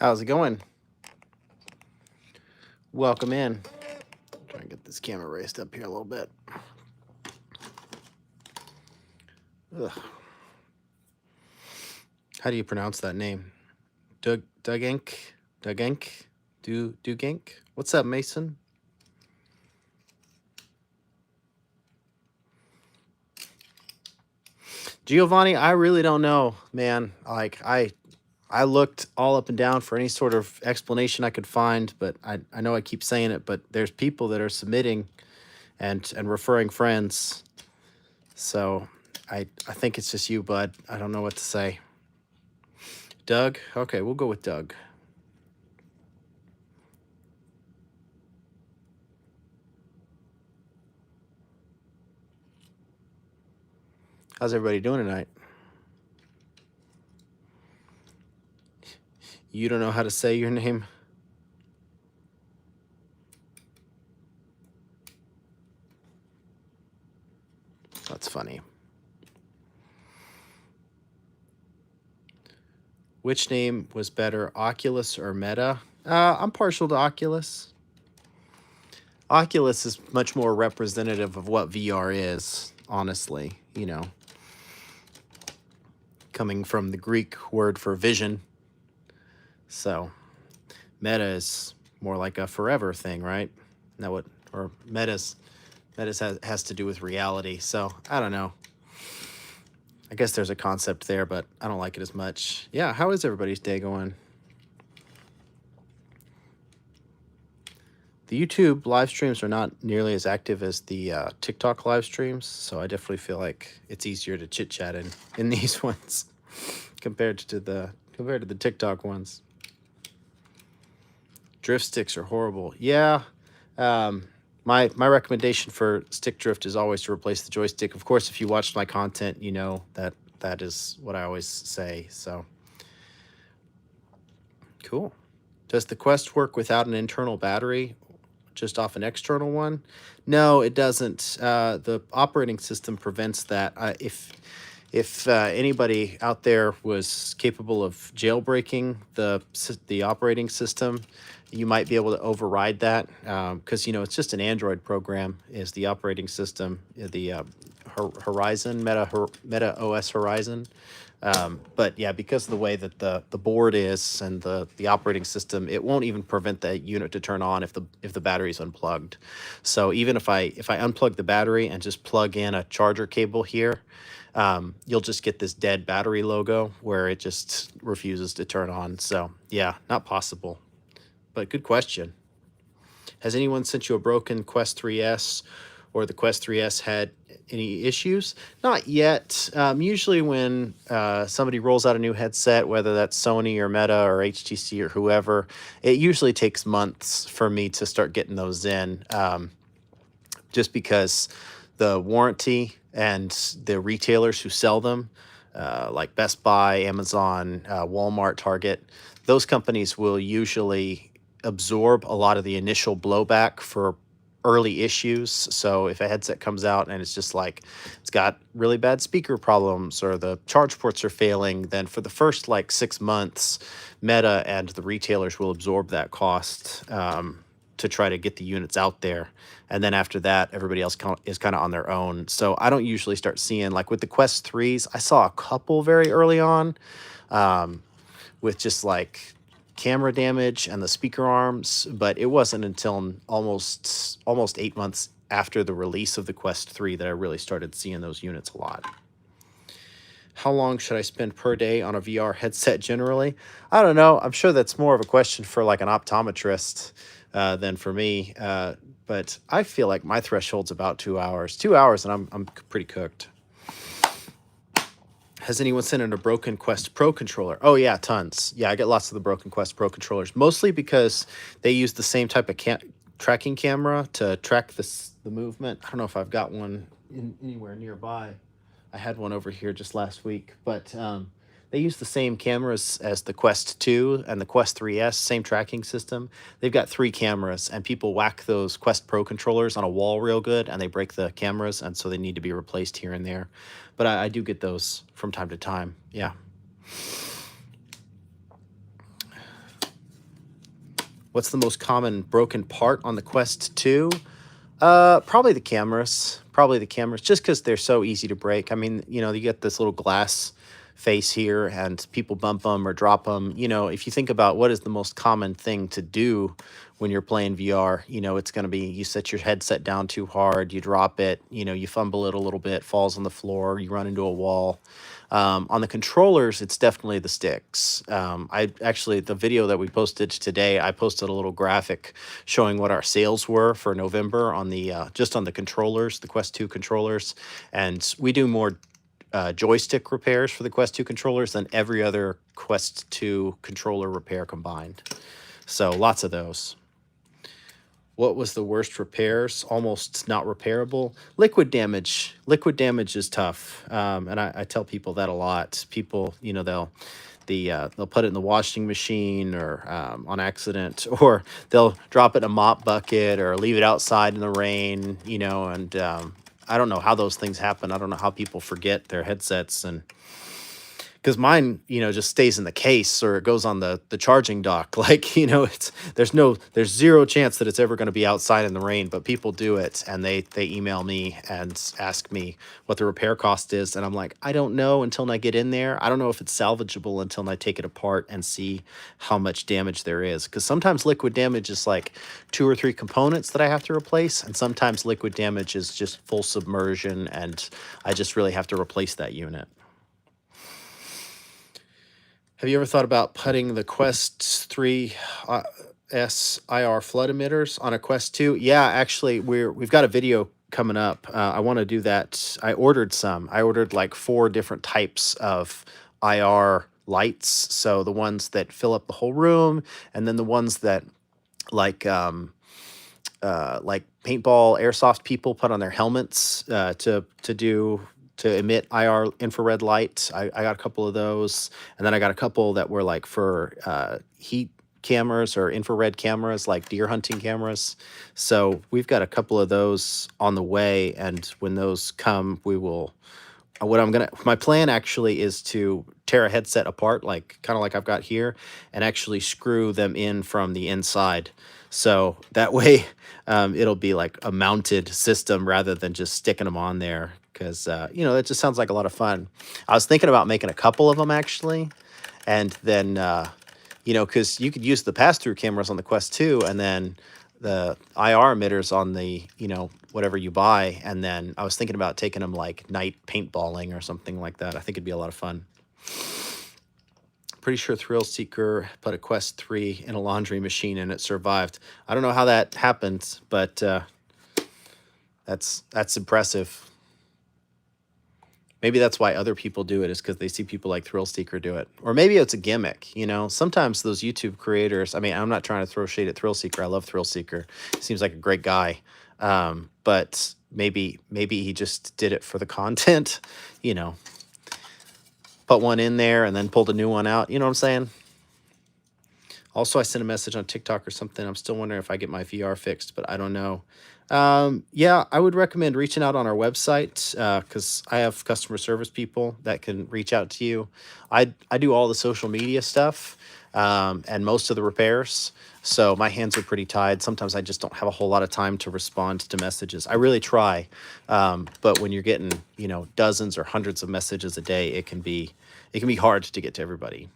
How's it going? Welcome in. Try and get this camera raised up here a little bit. Ugh. How do you pronounce that name? Dugenk? Dugenk? What's up, Mason? Giovanni, I really don't know, man. Like I looked all up and down for any sort of explanation I could find, but I know I keep saying it, but there's people that are submitting and referring friends. So I think it's just you, bud. I don't know what to say. Doug? Okay, we'll go with Doug. How's everybody doing tonight? You don't know how to say your name? That's funny. Which name was better, Oculus or Meta? I'm partial to Oculus. Oculus is much more representative of what VR is, honestly, you know. Coming from the Greek word for vision. So, Meta is more like a forever thing, right? That what, or Meta's has to do with reality. So, I don't know. I guess there's a concept there, but I don't like it as much. Yeah, how is everybody's day going? The YouTube live streams are not nearly as active as the TikTok live streams, so I definitely feel like it's easier to chit chat in these ones compared to the TikTok ones. Drift sticks are horrible. Yeah. My recommendation for stick drift is always to replace the joystick. Of course, if you watched my content, you know that is what I always say. So cool. Does the Quest work without an internal battery, just off an external one? No, it doesn't. The operating system prevents that. If anybody out there was capable of jailbreaking the operating system, you might be able to override that, because you know it's just an Android program. Is the operating system the Horizon Meta OS Horizon? But yeah, because of the way that the board is and the operating system, it won't even prevent the unit to turn on if the battery's unplugged. So even if I unplug the battery and just plug in a charger cable here, you'll just get this dead battery logo where it just refuses to turn on. So yeah, not possible. But good question. Has anyone sent you a broken Quest 3S or the Quest 3S had any issues? Not yet. Usually when somebody rolls out a new headset, whether that's Sony or Meta or HTC or whoever, it usually takes months for me to start getting those in, just because the warranty and the retailers who sell them, like Best Buy, Amazon, Walmart, Target, those companies will usually absorb a lot of the initial blowback for early issues. So if a headset comes out and it's just like it's got really bad speaker problems or the charge ports are failing, then for the first like 6 months, Meta and the retailers will absorb that cost to try to get the units out there. And then after that, everybody else is kind of on their own. So I don't usually start seeing, like with the Quest 3s, I saw a couple very early on with just like camera damage and the speaker arms, but it wasn't until almost 8 months after the release of the Quest 3 that I really started seeing those units a lot. How long should I spend per day on a VR headset generally? I don't know. I'm sure that's more of a question for like an optometrist than for me. But I feel like my threshold's about 2 hours. 2 hours and I'm pretty cooked. Has anyone sent in a broken Quest Pro controller? Oh yeah, tons. Yeah, I get lots of the broken Quest Pro controllers, mostly because they use the same type of tracking camera to track the movement. I don't know if I've got one anywhere nearby. I had one over here just last week, but they use the same cameras as the Quest 2 and the Quest 3S, same tracking system. They've got 3 cameras, and people whack those Quest Pro controllers on a wall real good, and they break the cameras, and so they need to be replaced here and there. But I do get those from time to time, yeah. What's the most common broken part on the Quest 2? Probably the cameras. Probably the cameras, just because they're so easy to break. I mean, you get this little glass face here, and people bump them or drop them. If you think about what is the most common thing to do when you're playing VR, it's going to be you set your headset down too hard, you drop it, you fumble it a little bit, falls on the floor, you run into a wall. On the controllers, it's definitely the sticks. I actually, the video that we posted today, I posted a little graphic showing what our sales were for November on the just on the controllers, the Quest 2 controllers, and we do more joystick repairs for the Quest 2 controllers than every other Quest 2 controller repair combined. So lots of those. What was the worst repairs? Almost not repairable. Liquid damage. Liquid damage is tough, and I tell people that a lot. People, they'll put it in the washing machine or on accident, or they'll drop it in a mop bucket or leave it outside in the rain. And I don't know how those things happen. I don't know how people forget their headsets, and because mine, just stays in the case or it goes on the charging dock. Like, there's zero chance that it's ever going to be outside in the rain, but people do it, and they email me and ask me what the repair cost is. And I'm like, I don't know until I get in there. I don't know if it's salvageable until I take it apart and see how much damage there is. Because sometimes liquid damage is like 2 or 3 components that I have to replace. And sometimes liquid damage is just full submersion, and I just really have to replace that unit. Have you ever thought about putting the Quest 3 S IR flood emitters on a Quest 2? Yeah, actually, we've got a video coming up. I want to do that. I ordered some. I ordered like 4 different types of IR lights. So the ones that fill up the whole room, and then the ones that like paintball airsoft people put on their helmets to emit IR infrared light. I got a couple of those, and then I got a couple that were like for heat cameras or infrared cameras, like deer hunting cameras. So we've got a couple of those on the way, and when those come, we will. My plan actually is to tear a headset apart, like kind of like I've got here, and actually screw them in from the inside. So that way, it'll be like a mounted system rather than just sticking them on there. Because, it just sounds like a lot of fun. I was thinking about making a couple of them, actually. And then, because you could use the pass-through cameras on the Quest 2 and then the IR emitters on the, whatever you buy. And then I was thinking about taking them like night paintballing or something like that. I think it'd be a lot of fun. Pretty sure Thrill Seeker put a Quest 3 in a laundry machine and it survived. I don't know how that happened, but that's impressive. Maybe that's why other people do it, is because they see people like Thrill Seeker do it. Or maybe it's a gimmick, Sometimes those YouTube creators, I mean, I'm not trying to throw shade at Thrill Seeker. I love Thrill Seeker. Seems like a great guy. But maybe he just did it for the content, Put one in there and then pulled a new one out. You know what I'm saying? Also, I sent a message on TikTok or something. I'm still wondering if I get my VR fixed, but I don't know. Yeah, I would recommend reaching out on our website because I have customer service people that can reach out to you. I do all the social media stuff and most of the repairs, so my hands are pretty tied. Sometimes I just don't have a whole lot of time to respond to messages. I really try, but when you're getting dozens or hundreds of messages a day, it can be hard to get to everybody.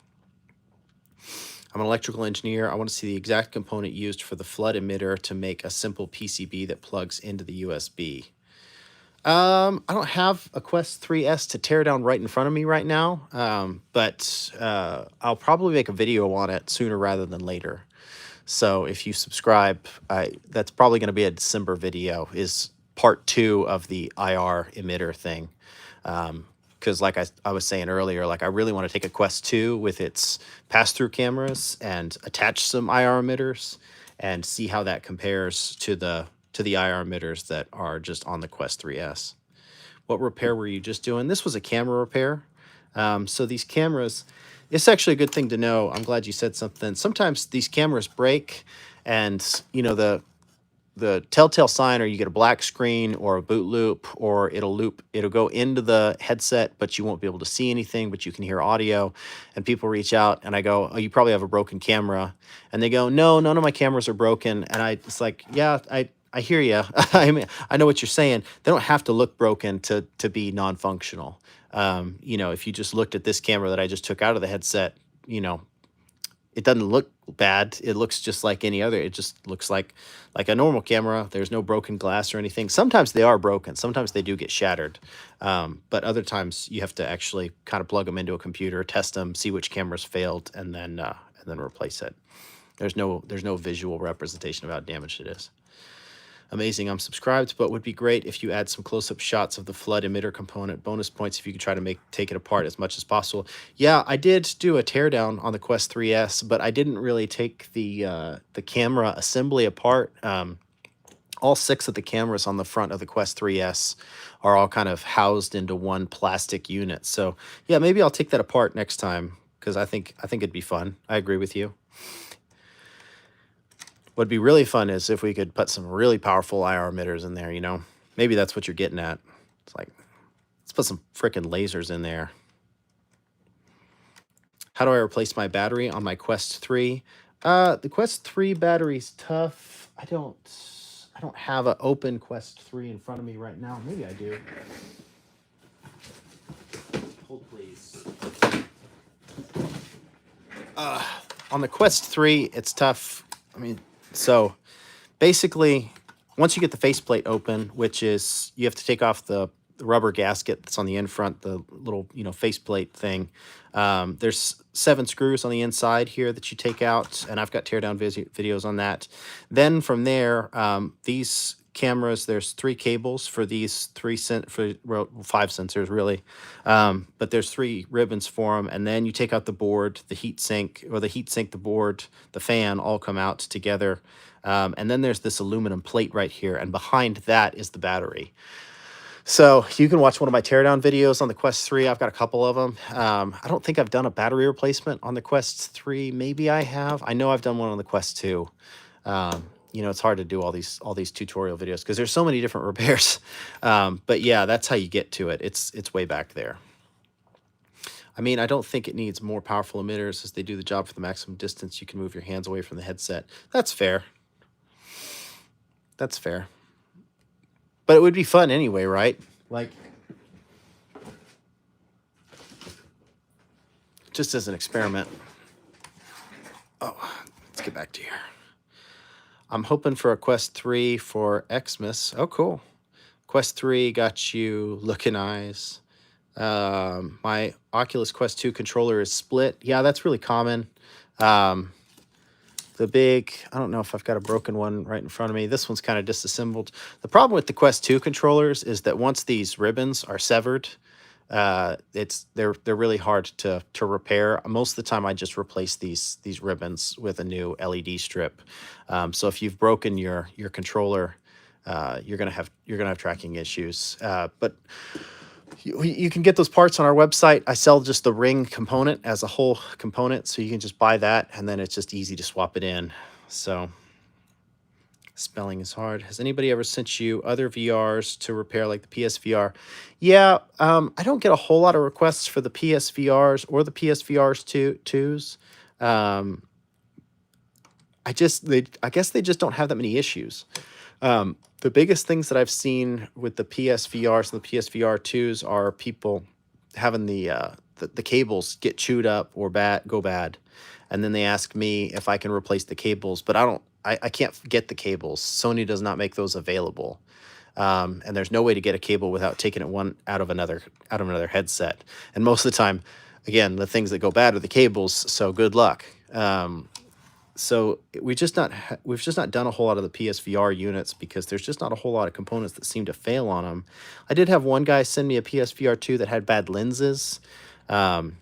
I'm an electrical engineer. I want to see the exact component used for the flood emitter to make a simple PCB that plugs into the USB. I don't have a Quest 3S to tear down right in front of me right now, but I'll probably make a video on it sooner rather than later. So if you subscribe, that's probably going to be a December video, is part 2 of the IR emitter thing. Because like I was saying earlier, like I really want to take a Quest 2 with its pass-through cameras and attach some IR emitters and see how that compares to the IR emitters that are just on the Quest 3S. What repair were you just doing? This was a camera repair. So these cameras, it's actually a good thing to know. I'm glad you said something. Sometimes these cameras break, and the telltale sign, or you get a black screen or a boot loop, or it'll go into the headset, but you won't be able to see anything, but you can hear audio. And people reach out and I go, oh, you probably have a broken camera. And they go, no, none of my cameras are broken. And it's like, yeah, I hear you. I mean, I know what you're saying. They don't have to look broken to be non-functional. You know, if you just looked at this camera that I just took out of the headset, you know, it doesn't look bad. It looks just like any other. It just looks like a normal camera. There's no broken glass or anything. Sometimes they are broken. Sometimes they do get shattered. But other times you have to actually kind of plug them into a computer, test them, see which cameras failed, and then replace it. There's no visual representation of how damaged it is. Amazing, I'm subscribed, but would be great if you add some close-up shots of the flood emitter component. Bonus points if you could try to take it apart as much as possible. Yeah, I did do a teardown on the Quest 3S, but I didn't really take the camera assembly apart. All 6 of the cameras on the front of the Quest 3S are all kind of housed into one plastic unit. So yeah, maybe I'll take that apart next time, because I think it'd be fun. I agree with you. What'd be really fun is if we could put some really powerful IR emitters in there, you know? Maybe that's what you're getting at. It's like, let's put some freaking lasers in there. How do I replace my battery on my Quest 3? The Quest 3 battery's tough. I don't have an open Quest 3 in front of me right now. Maybe I do. Hold, please. On the Quest 3, it's tough. I mean, so basically, once you get the faceplate open, which is you have to take off the rubber gasket that's on the in front, the little, you know, faceplate thing. There's 7 screws on the inside here that you take out, and I've got teardown videos on that. Then from there, these cameras, there's 3 cables for these 5 sensors really, but there's 3 ribbons for them, and then you take out the board, the heat sink, the board, the fan all come out together, and then there's this aluminum plate right here, and behind that is the battery. So you can watch one of my teardown videos on the Quest 3. I've got a couple of them. I don't think I've done a battery replacement on the Quest 3. Maybe I have. I know I've done one on the Quest 2. You know, it's hard to do all these tutorial videos because there's so many different repairs. But yeah, that's how you get to it. It's way back there. I mean, I don't think it needs more powerful emitters, as they do the job for the maximum distance you can move your hands away from the headset. That's fair. That's fair. But it would be fun anyway, right? Like, just as an experiment. Oh, let's get back to here. I'm hoping for a Quest 3 for Xmas. Oh, cool. Quest 3 got you looking eyes. My Oculus Quest 2 controller is split. Yeah, that's really common. The big, I don't know if I've got a broken one right in front of me. This one's kind of disassembled. The problem with the Quest 2 controllers is that once these ribbons are severed, they're really hard to repair. Most of the time I just replace these ribbons with a new LED strip. So if you've broken your controller, you're gonna have tracking issues. But you can get those parts on our website. I sell just the ring component as a whole component, so you can just buy that, and then it's just easy to swap it in. So spelling is hard. Has anybody ever sent you other VRs to repair, like the PSVR? Yeah, I don't get a whole lot of requests for the PSVRs or the PSVRs 2s. I guess they just don't have that many issues. The biggest things that I've seen with the PSVRs and the PSVR 2s are people having the cables get chewed up or go bad, and then they ask me if I can replace the cables, but I can't get the cables. Sony does not make those available, and there's no way to get a cable without taking it out of another headset. And most of the time, again, the things that go bad are the cables. So good luck. So we've just not done a whole lot of the PSVR units because there's just not a whole lot of components that seem to fail on them. I did have one guy send me a PSVR 2 that had bad lenses, and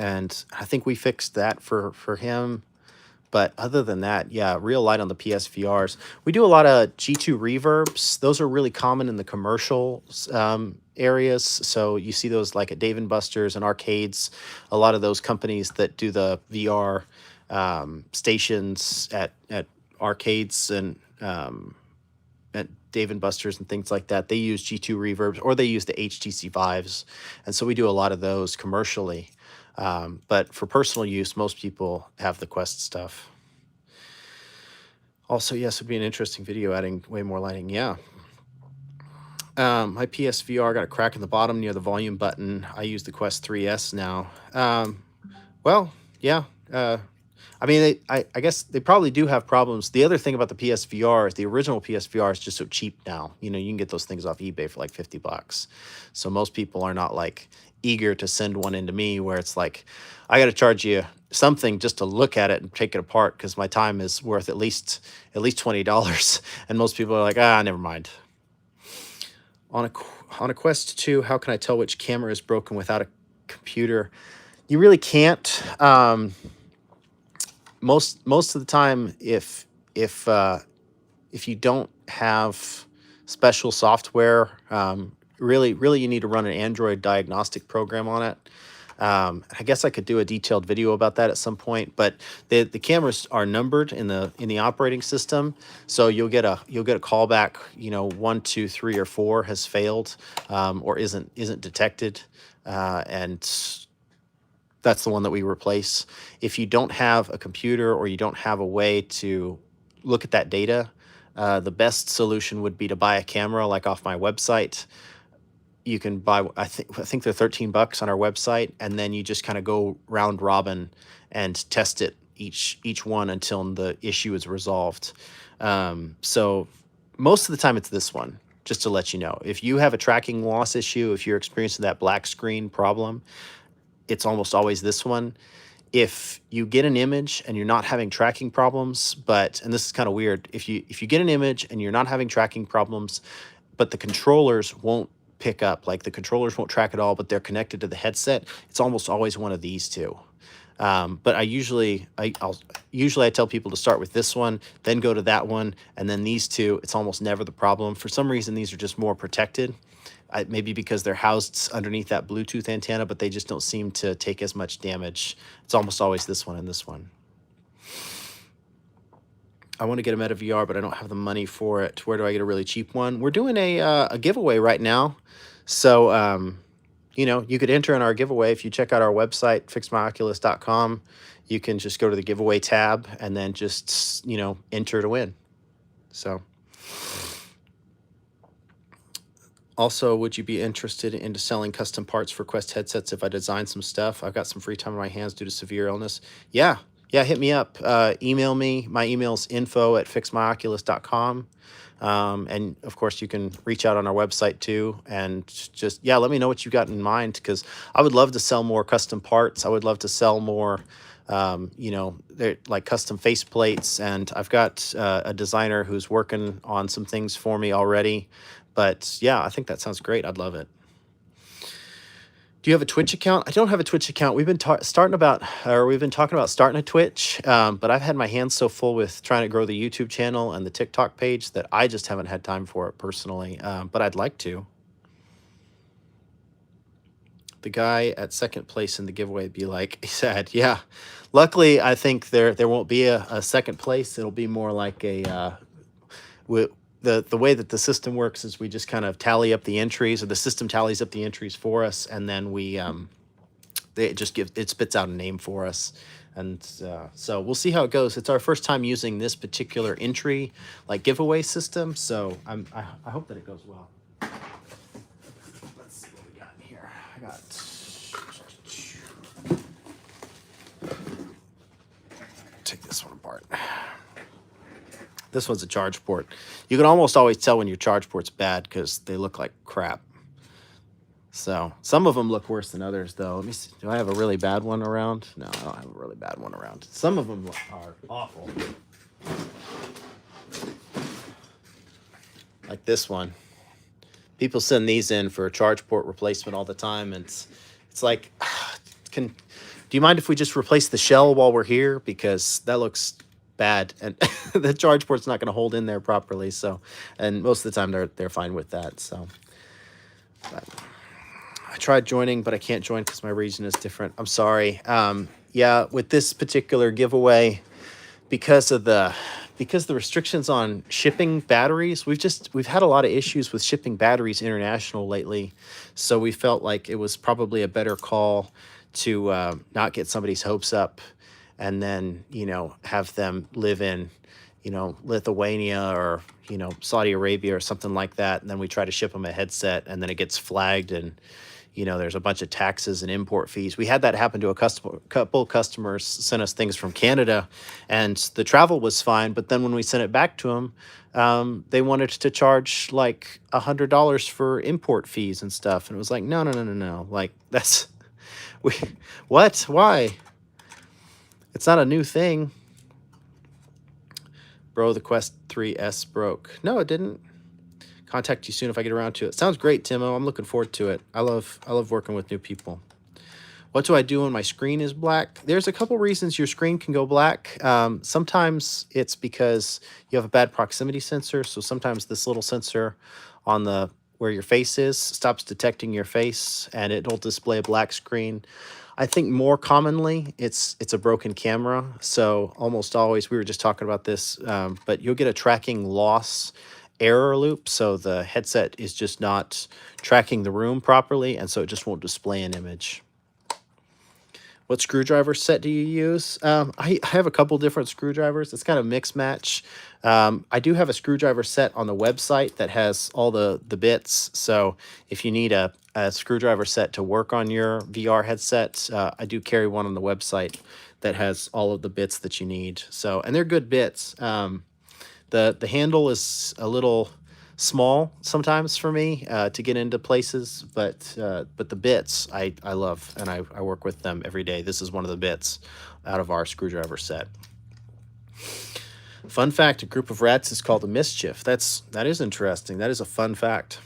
I think we fixed that for him. But other than that, yeah, real light on the PSVRs. We do a lot of G2 reverbs. Those are really common in the commercial areas. So you see those like at Dave & Buster's and arcades. A lot of those companies that do the VR stations at arcades and at Dave and Buster's and things like that. They use G2 reverbs, or they use the HTC Vives, and so we do a lot of those commercially. But for personal use, most people have the Quest stuff. Also, yes, it'd be an interesting video adding way more lighting. Yeah. My PSVR got a crack in the bottom near the volume button. I use the Quest 3S now. Well, yeah. I mean, I guess they probably do have problems. The other thing about the PSVR is the original PSVR is just so cheap now. You know, you can get those things off eBay for like $50. So most people are not like eager to send one into me where it's like, I got to charge you something just to look at it and take it apart because my time is worth at least $20. And most people are like, never mind. On a Quest 2, how can I tell which camera is broken without a computer? You really can't. Most of the time, if you don't have special software, really you need to run an Android diagnostic program on it. I guess I could do a detailed video about that at some point, but the cameras are numbered in the operating system, so you'll get a callback. 1, 2, 3, or 4 has failed, or isn't detected, and that's the one that we replace. If you don't have a computer or you don't have a way to look at that data, the best solution would be to buy a camera like off my website. You can buy, I think they're $13 on our website, and then you just kind of go round robin and test it each one until the issue is resolved. So most of the time it's this one, just to let you know. If you have a tracking loss issue, if you're experiencing that black screen problem, it's almost always this one. If you get an image and you're not having tracking problems, and this is kind of weird, if you get an image and you're not having tracking problems, but the controllers won't pick up, like the controllers won't track at all, but they're connected to the headset, it's almost always one of these two. But I usually tell people to start with this one, then go to that one, and then these two. It's almost never the problem. For some reason, these are just more protected. Maybe because they're housed underneath that Bluetooth antenna, but they just don't seem to take as much damage. It's almost always this one and this one. I want to get a Meta VR, but I don't have the money for it. Where do I get a really cheap one? We're doing a giveaway right now. So, you could enter in our giveaway. If you check out our website, fixmyoculus.com, you can just go to the giveaway tab and then just, enter to win. So... Also, would you be interested into selling custom parts for Quest headsets if I design some stuff? I've got some free time on my hands due to severe illness. Yeah, hit me up. Email me. My email's info@fixmyoculus.com. And, of course, you can reach out on our website, too. And just, let me know what you got in mind, because I would love to sell more custom parts. I would love to sell more, they're like custom faceplates. And I've got a designer who's working on some things for me already. But yeah, I think that sounds great. I'd love it. Do you have a Twitch account? I don't have a Twitch account. We've been talking about starting a Twitch, but I've had my hands so full with trying to grow the YouTube channel and the TikTok page that I just haven't had time for it personally. But I'd like to. The guy at second place in the giveaway be like, he said, yeah. Luckily, I think there won't be a second place. It'll be more like the way that the system works is we just kind of tally up the entries, or the system tallies up the entries for us, and then we it spits out a name for us. And so we'll see how it goes. It's our first time using this particular entry giveaway system, so I hope that it goes well. Let's see what we got in here. I got take this one apart. This one's a charge port. You can almost always tell when your charge port's bad because they look like crap. So some of them look worse than others, though. Let me see. Do I have a really bad one around? No, I don't have a really bad one around. Some of them are awful. Like this one. People send these in for a charge port replacement all the time, and it's like, do you mind if we just replace the shell while we're here? Because that looks bad, and the charge port's not going to hold in there properly. So, and most of the time they're fine with that. So, but I tried joining, but I can't join because my region is different. I'm sorry. Yeah, with this particular giveaway, because of the because the restrictions on shipping batteries, we've had a lot of issues with shipping batteries international lately. So we felt like it was probably a better call to not get somebody's hopes up, and then, have them live in, Lithuania or, Saudi Arabia or something like that. And then we try to ship them a headset, and then it gets flagged, and, there's a bunch of taxes and import fees. We had that happen to a couple customers sent us things from Canada, and the travel was fine. But then when we sent it back to them, they wanted to charge like $100 for import fees and stuff. And it was like, no, no, no, no, no. Like, that's, we, what? Why? It's not a new thing. Bro, the Quest 3S broke. No, it didn't. Contact you soon if I get around to it. Sounds great, Timo. I'm looking forward to it. I love working with new people. What do I do when my screen is black? There's a couple reasons your screen can go black. Sometimes it's because you have a bad proximity sensor. So sometimes this little sensor on the where your face is stops detecting your face, and it'll display a black screen. I think more commonly it's a broken camera. So almost always, we were just talking about this, but you'll get a tracking loss error loop. So the headset is just not tracking the room properly, and so it just won't display an image. What screwdriver set do you use? I have a couple different screwdrivers. It's kind of mix match. I do have a screwdriver set on the website that has all the bits. So if you need a screwdriver set to work on your VR headset, I do carry one on the website that has all of the bits that you need. So, and they're good bits. The handle is a little small sometimes for me to get into places, but the bits I love, and I work with them every day. This is one of the bits out of our screwdriver set. Fun fact: a group of rats is called a mischief. That is interesting. That is a fun fact.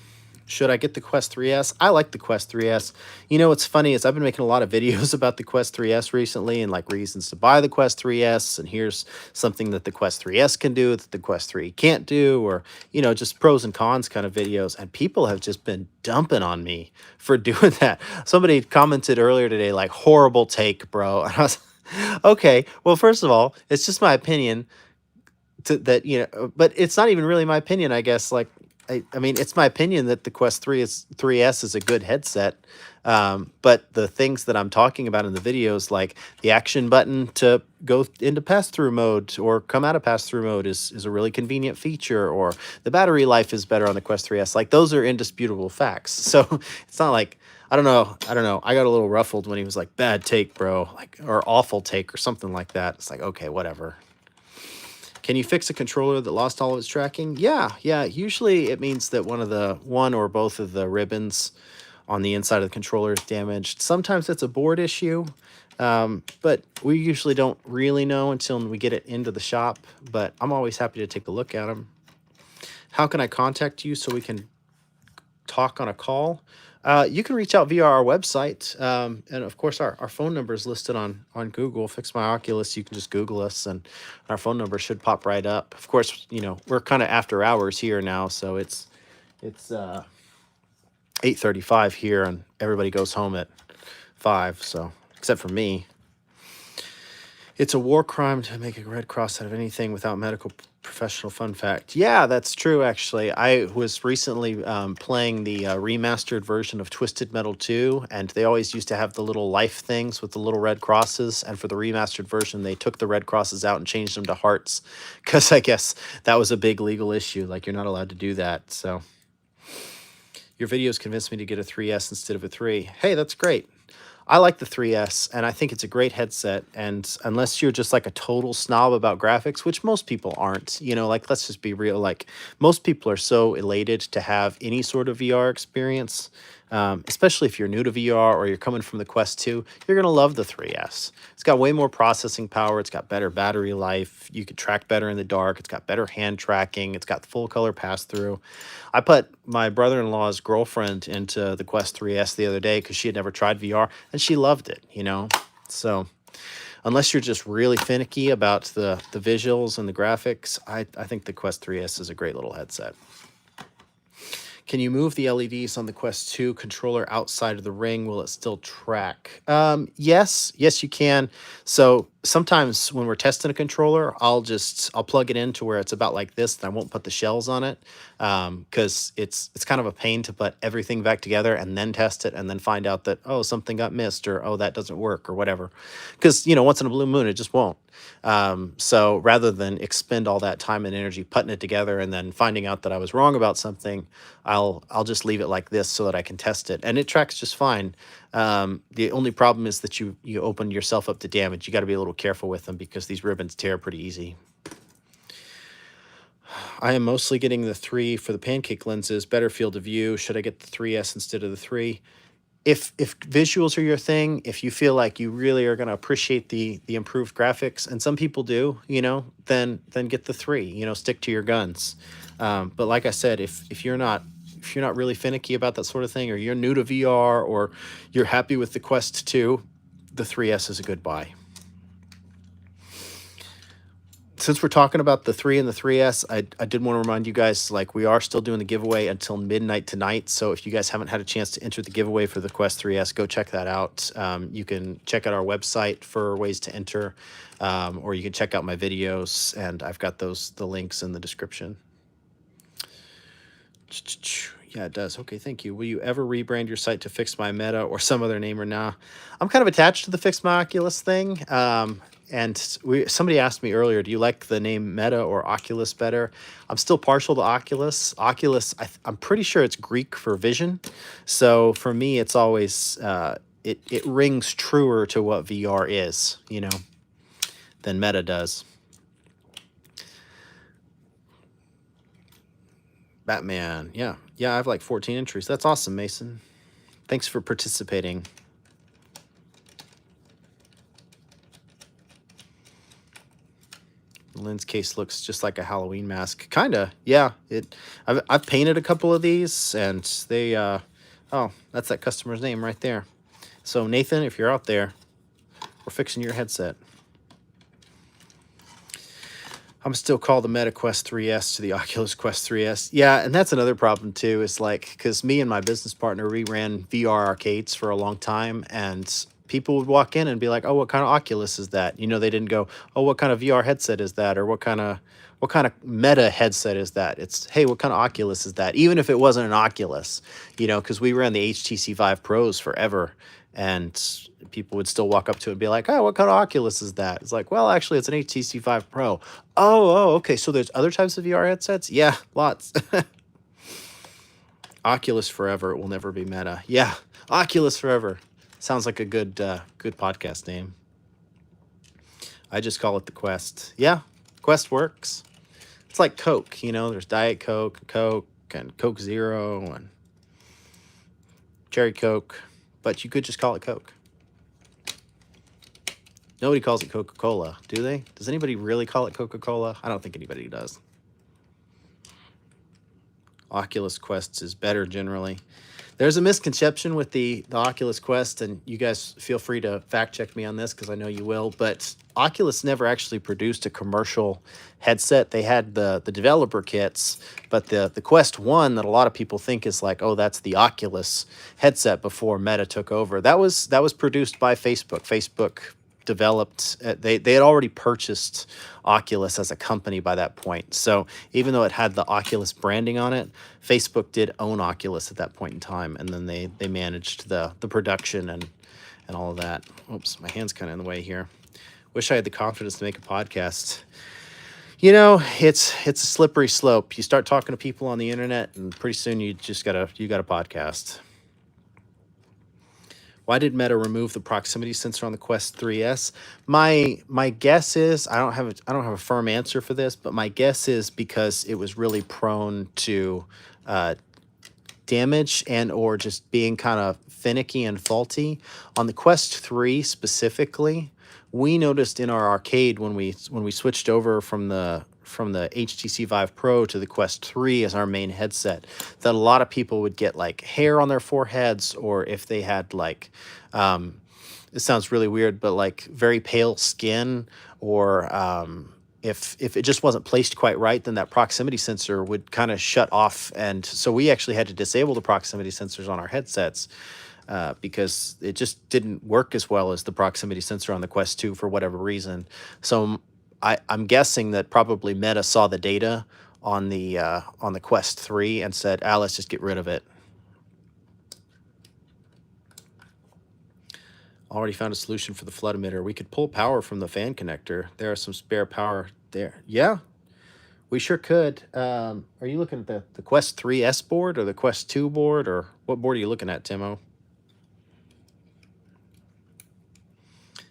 Should I get the Quest 3S? I like the Quest 3S. What's funny is I've been making a lot of videos about the Quest 3S recently, and like reasons to buy the Quest 3S, and here's something that the Quest 3S can do that the Quest 3 can't do, or, just pros and cons kind of videos. And people have just been dumping on me for doing that. Somebody commented earlier today, like, horrible take, bro. And I was okay, well, first of all, it's just my opinion but it's not even really my opinion, I guess. Like, I mean, it's my opinion that the Quest 3S is a good headset. But the things that I'm talking about in the videos, like the action button to go into pass-through mode or come out of pass-through mode is a really convenient feature, or the battery life is better on the Quest 3S. Like, those are indisputable facts. So it's not like, I don't know. I got a little ruffled when he was like, bad take, bro, like, or awful take or something like that. It's like, okay, whatever. Can you fix a controller that lost all of its tracking? Yeah. Usually it means that one or both of the ribbons on the inside of the controller is damaged. Sometimes it's a board issue, but we usually don't really know until we get it into the shop. But I'm always happy to take a look at them. How can I contact you so we can talk on a call? You can reach out via our website. And of course, our phone number is listed on Google. Fix My Oculus. You can just Google us, and our phone number should pop right up. Of course, we're kind of after hours here now, so it's 8:35 here, and everybody goes home at 5. So, except for me. It's a war crime to make a red cross out of anything without medical professional. Fun fact. Yeah, that's true, actually. I was recently playing the remastered version of Twisted Metal 2, and they always used to have the little life things with the little red crosses, and for the remastered version, they took the red crosses out and changed them to hearts, because I guess that was a big legal issue. Like, you're not allowed to do that, so. Your videos convinced me to get a 3S instead of a 3. Hey, that's great. I like the 3S, and I think it's a great headset, and unless you're just like a total snob about graphics, which most people aren't, like, let's just be real, like, most people are so elated to have any sort of VR experience, especially if you're new to VR or you're coming from the Quest 2, you're going to love the 3S. It's got way more processing power, it's got better battery life, you can track better in the dark, it's got better hand tracking, it's got full color pass-through. I put my brother-in-law's girlfriend into the Quest 3S the other day because she had never tried VR, and she loved it, So unless you're just really finicky about the visuals and the graphics, I think the Quest 3S is a great little headset. Can you move the LEDs on the Quest 2 controller outside of the ring? Will it still track? Yes, you can. So sometimes when we're testing a controller, I'll plug it in to where it's about like this, and I won't put the shells on it, because it's kind of a pain to put everything back together and then test it and then find out that, oh, something got missed, or oh, that doesn't work or whatever. Because once in a blue moon it just won't. So rather than expend all that time and energy putting it together and then finding out that I was wrong about something, I'll just leave it like this so that I can test it, and it tracks just fine. The only problem is that you open yourself up to damage. You got to be a little careful with them because these ribbons tear pretty easy. I am mostly getting the 3 for the pancake lenses, better field of view. Should I get the 3S instead of the 3? If visuals are your thing, if you feel like you really are going to appreciate the improved graphics, and some people do, then get the 3. Stick to your guns. But like I said, if you're not really finicky about that sort of thing, or you're new to VR, or you're happy with the Quest 2, the 3S is a good buy. Since we're talking about the 3 and the 3S, I did want to remind you guys, like, we are still doing the giveaway until midnight tonight. So if you guys haven't had a chance to enter the giveaway for the Quest 3S, go check that out. You can check out our website for ways to enter, or you can check out my videos, and I've got the links in the description. Yeah, it does. Okay, thank you. Will you ever rebrand your site to Fix My Meta or some other name, or nah? I'm kind of attached to the Fix My Oculus thing. And somebody asked me earlier, do you like the name Meta or Oculus better? I'm still partial to Oculus. Oculus, I'm pretty sure it's Greek for vision. So for me, it's always, it rings truer to what VR is, than Meta does. Batman, yeah. Yeah, I have like 14 entries. That's awesome, Mason. Thanks for participating. The lens case looks just like a Halloween mask. Kinda, yeah. I've painted a couple of these, and they, oh, that's that customer's name right there. So Nathan, if you're out there, we're fixing your headset. I'm still call the Meta Quest 3S to the Oculus Quest 3S. Yeah, and that's another problem too, is like, because me and my business partner, we ran VR arcades for a long time, and people would walk in and be like, oh, what kind of Oculus is that? They didn't go, oh, what kind of VR headset is that? Or what kind of Meta headset is that? It's, hey, what kind of Oculus is that? Even if it wasn't an Oculus, because we ran the HTC Vive Pros forever, and people would still walk up to it and be like, oh, what kind of Oculus is that? It's like, well, actually, it's an HTC Vive Pro. Oh, okay, so there's other types of VR headsets? Yeah, lots. Oculus forever, it will never be Meta. Yeah, Oculus forever. Sounds like a good podcast name. I just call it the Quest. Yeah, Quest works. It's like Coke, there's Diet Coke, and Coke Zero, and Cherry Coke, but you could just call it Coke. Nobody calls it Coca-Cola, do they? Does anybody really call it Coca-Cola? I don't think anybody does. Oculus Quest is better generally. There's a misconception with the Oculus Quest, and you guys feel free to fact check me on this because I know you will, but Oculus never actually produced a commercial headset. They had the developer kits, but the Quest 1 that a lot of people think is like, oh, that's the Oculus headset before Meta took over. That was produced by Facebook. Facebook developed, they had already purchased Oculus as a company by that point. So even though it had the Oculus branding on it, Facebook did own Oculus at that point in time, and then they managed the production and all of that. Oops, my hand's kind of in the way here. Wish I had the confidence to make a podcast. It's a slippery slope. You start talking to people on the internet, and pretty soon you got a podcast. Why did Meta remove the proximity sensor on the Quest 3S? My guess is, I don't have a firm answer for this, but my guess is because it was really prone to damage and or just being kind of finicky and faulty. On the Quest 3 specifically, we noticed in our arcade when we switched over from the HTC Vive Pro to the Quest 3 as our main headset, that a lot of people would get like hair on their foreheads, or if they had like, it sounds really weird, but like very pale skin, or if it just wasn't placed quite right, then that proximity sensor would kind of shut off. And so we actually had to disable the proximity sensors on our headsets. because it just didn't work as well as the proximity sensor on the Quest 2 for whatever reason. So I'm guessing that probably Meta saw the data on the Quest 3 and said, "Ah, let's just get rid of it." Already found a solution for the flood emitter. We could pull power from the fan connector. There are some spare power there. Yeah, we sure could. Are you looking at the Quest 3S board or the Quest 2 board, or what board are you looking at, Timo?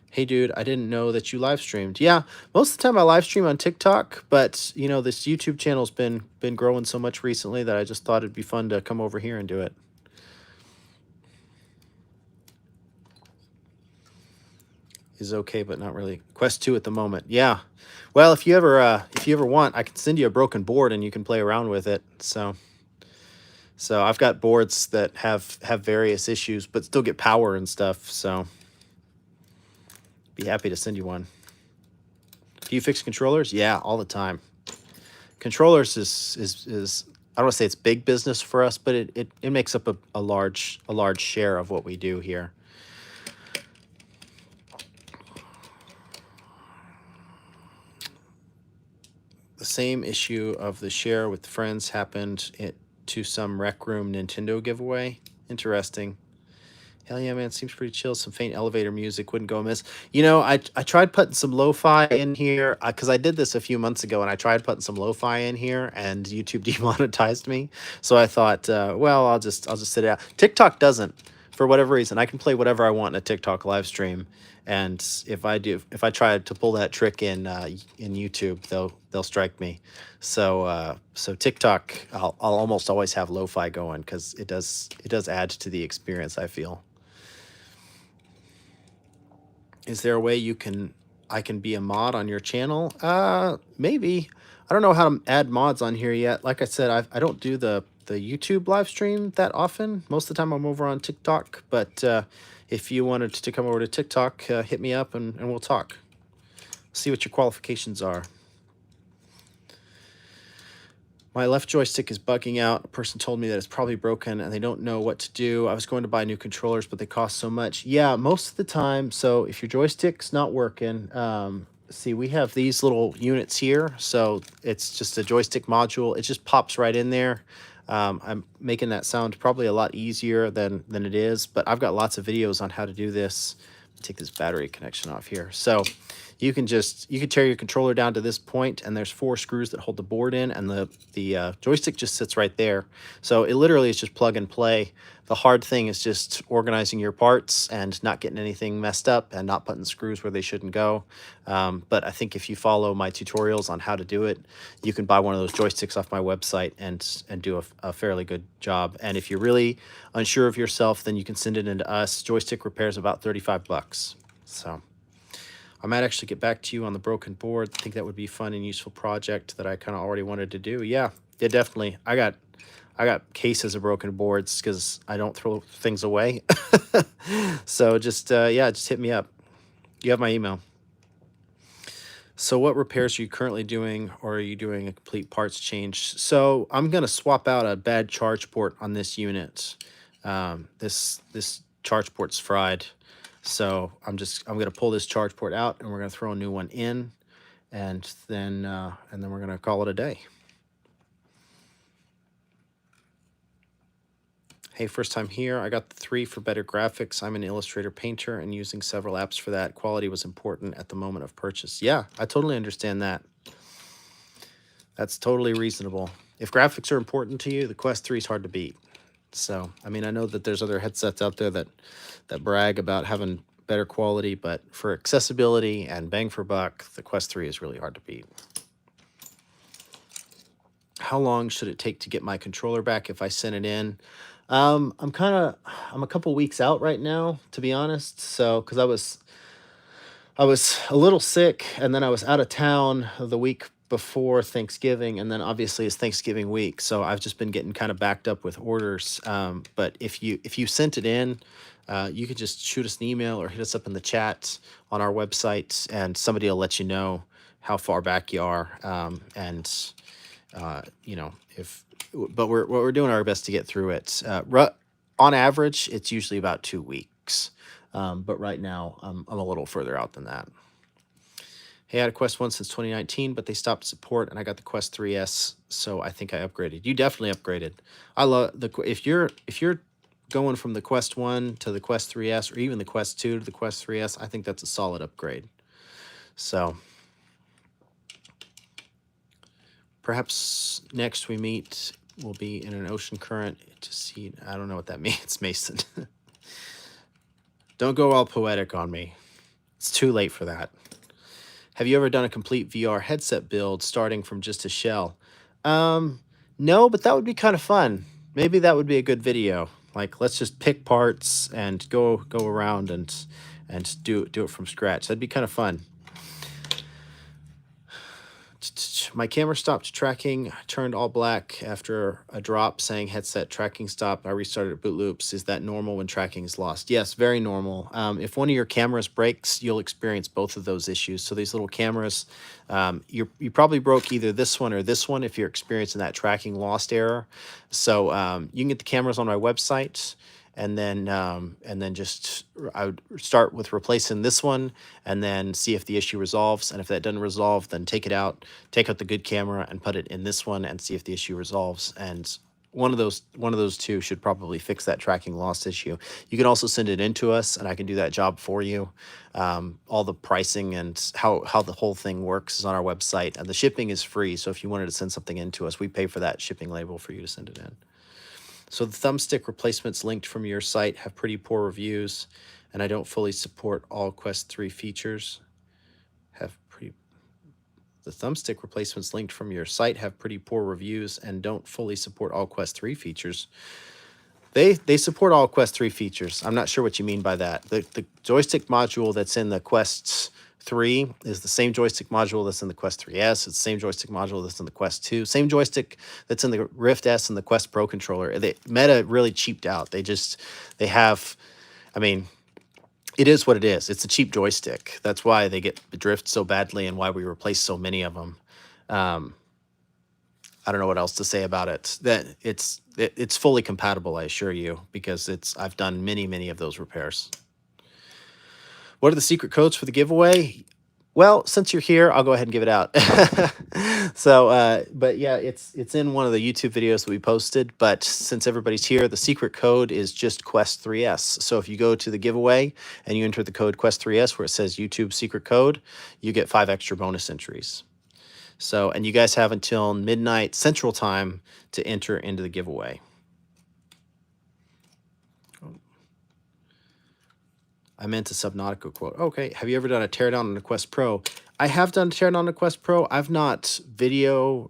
Hey, dude, I didn't know that you live streamed. Yeah, most of the time I live stream on TikTok, but you know this YouTube channel's been growing so much recently that I just thought it'd be fun to come over here and do it. Is okay, but not really. Quest 2 at the moment. Yeah. Well, if you ever want, I can send you a broken board and you can play around with it. So I've got boards that have various issues but still get power and stuff. So be happy to send you one. Do you fix controllers? Yeah, all the time. Controllers is I don't want to say it's big business for us, but it makes up a large share of what we do here. The same issue of the share with friends happened to some Rec Room Nintendo giveaway. Interesting. Hell yeah, man. Seems pretty chill. Some faint elevator music wouldn't go amiss. You know, I tried putting some lo-fi in here because I did this a few months ago, and I tried putting some lo-fi in here, and YouTube demonetized me. So I thought, well, I'll just sit it out. TikTok doesn't, for whatever reason. I can play whatever I want in a TikTok live stream, and if I try to pull that trick in YouTube, they'll strike me. So TikTok, I'll almost always have lo-fi going because it does add to the experience, I feel. Is there a way I can be a mod on your channel? Maybe. I don't know how to add mods on here yet. Like I said, I don't do the YouTube live stream that often. Most of the time I'm over on TikTok, but if you wanted to come over to TikTok, hit me up and we'll talk. See what your qualifications are. My left joystick is bugging out. A person told me that it's probably broken and they don't know what to do. I was going to buy new controllers, but they cost so much. Yeah, most of the time. So if your joystick's not working, see, we have these little units here. So it's just a joystick module. It just pops right in there. I'm making that sound probably a lot easier than it is, but I've got lots of videos on how to do this. Take this battery connection off here. So you can tear your controller down to this point, and there's 4 screws that hold the board in, and the joystick just sits right there. So it literally is just plug and play. The hard thing is just organizing your parts and not getting anything messed up and not putting screws where they shouldn't go. But I think if you follow my tutorials on how to do it, you can buy one of those joysticks off my website and do a fairly good job. And if you're really unsure of yourself, then you can send it into us. Joystick repair is about $35. So I might actually get back to you on the broken board. I think that would be a fun and useful project that I kind of already wanted to do. Yeah, definitely. I got cases of broken boards because I don't throw things away. So just hit me up. You have my email. So what repairs are you currently doing, or are you doing a complete parts change? So I'm going to swap out a bad charge port on this unit. This charge port's fried. So I'm going to pull this charge port out, and we're going to throw a new one in, and then we're going to call it a day. Hey, first time here. I got the 3 for better graphics. I'm an Illustrator painter and using several apps for that. Quality was important at the moment of purchase. Yeah, I totally understand that. That's totally reasonable. If graphics are important to you, the Quest 3 is hard to beat. So, I mean, I know that there's other headsets out there that brag about having better quality, but for accessibility and bang for buck, the Quest 3 is really hard to beat. How long should it take to get my controller back if I send it in? I'm a couple weeks out right now, to be honest. So, because I was a little sick, and then I was out of town the week before Thanksgiving, and then obviously it's Thanksgiving week, so I've just been getting kind of backed up with orders. But if you sent it in, you could just shoot us an email or hit us up in the chat on our website, and somebody will let you know how far back you are. You know, but we're doing our best to get through it. on average, it's usually about 2 weeks. But right now, I'm a little further out than that. Hey, I had a Quest 1 since 2019, but they stopped support, and I got the Quest 3S, so I think I upgraded. You definitely upgraded. I love if you're going from the Quest 1 to the Quest 3S, or even the Quest 2 to the Quest 3S, I think that's a solid upgrade. So perhaps next we meet will be in an ocean current to see. I don't know what that means, Mason. Don't go all poetic on me. It's too late for that. Have you ever done a complete VR headset build starting from just a shell? No, but that would be kind of fun. Maybe that would be a good video. Like, let's just pick parts and go around and do it from scratch. That'd be kind of fun. My camera stopped tracking, turned all black after a drop saying headset tracking stopped. I restarted at boot loops. Is that normal when tracking is lost? Yes, very normal. If one of your cameras breaks, you'll experience both of those issues. So these little cameras, you probably broke either this one or this one if you're experiencing that tracking lost error. So you can get the cameras on my website. And then just I would start with replacing this one and then see if the issue resolves. And if that doesn't resolve, then take out the good camera and put it in this one and see if the issue resolves. And one of those two should probably fix that tracking loss issue. You can also send it in to us and I can do that job for you. All the pricing and how the whole thing works is on our website, and the shipping is free. So if you wanted to send something in to us, we pay for that shipping label for you to send it in. So the thumbstick replacements linked from your site have pretty poor reviews, and I don't fully support all Quest 3 features. The thumbstick replacements linked from your site have pretty poor reviews and don't fully support all Quest 3 features. They support all Quest 3 features. I'm not sure what you mean by that. The joystick module that's in the Quest 3 is the same joystick module that's in the Quest 3S. It's the same joystick module that's in the Quest 2. Same joystick that's in the Rift S and the Quest Pro controller. Meta really cheaped out. They have, I mean, it is what it is. It's a cheap joystick. That's why they get drift so badly and why we replace so many of them. I don't know what else to say about it. That it's fully compatible, I assure you, because I've done many of those repairs. What are the secret codes for the giveaway? Well, since you're here, I'll go ahead and give it out. So, but yeah, it's in one of the YouTube videos that we posted. But since everybody's here, the secret code is just Quest 3S. So if you go to the giveaway and you enter the code Quest 3S where it says YouTube secret code, you get 5 extra bonus entries. So, and you guys have until midnight Central Time to enter into the giveaway. I meant a Subnautica quote. Okay, have you ever done a teardown on a Quest Pro? I have done a teardown on a Quest Pro. I've not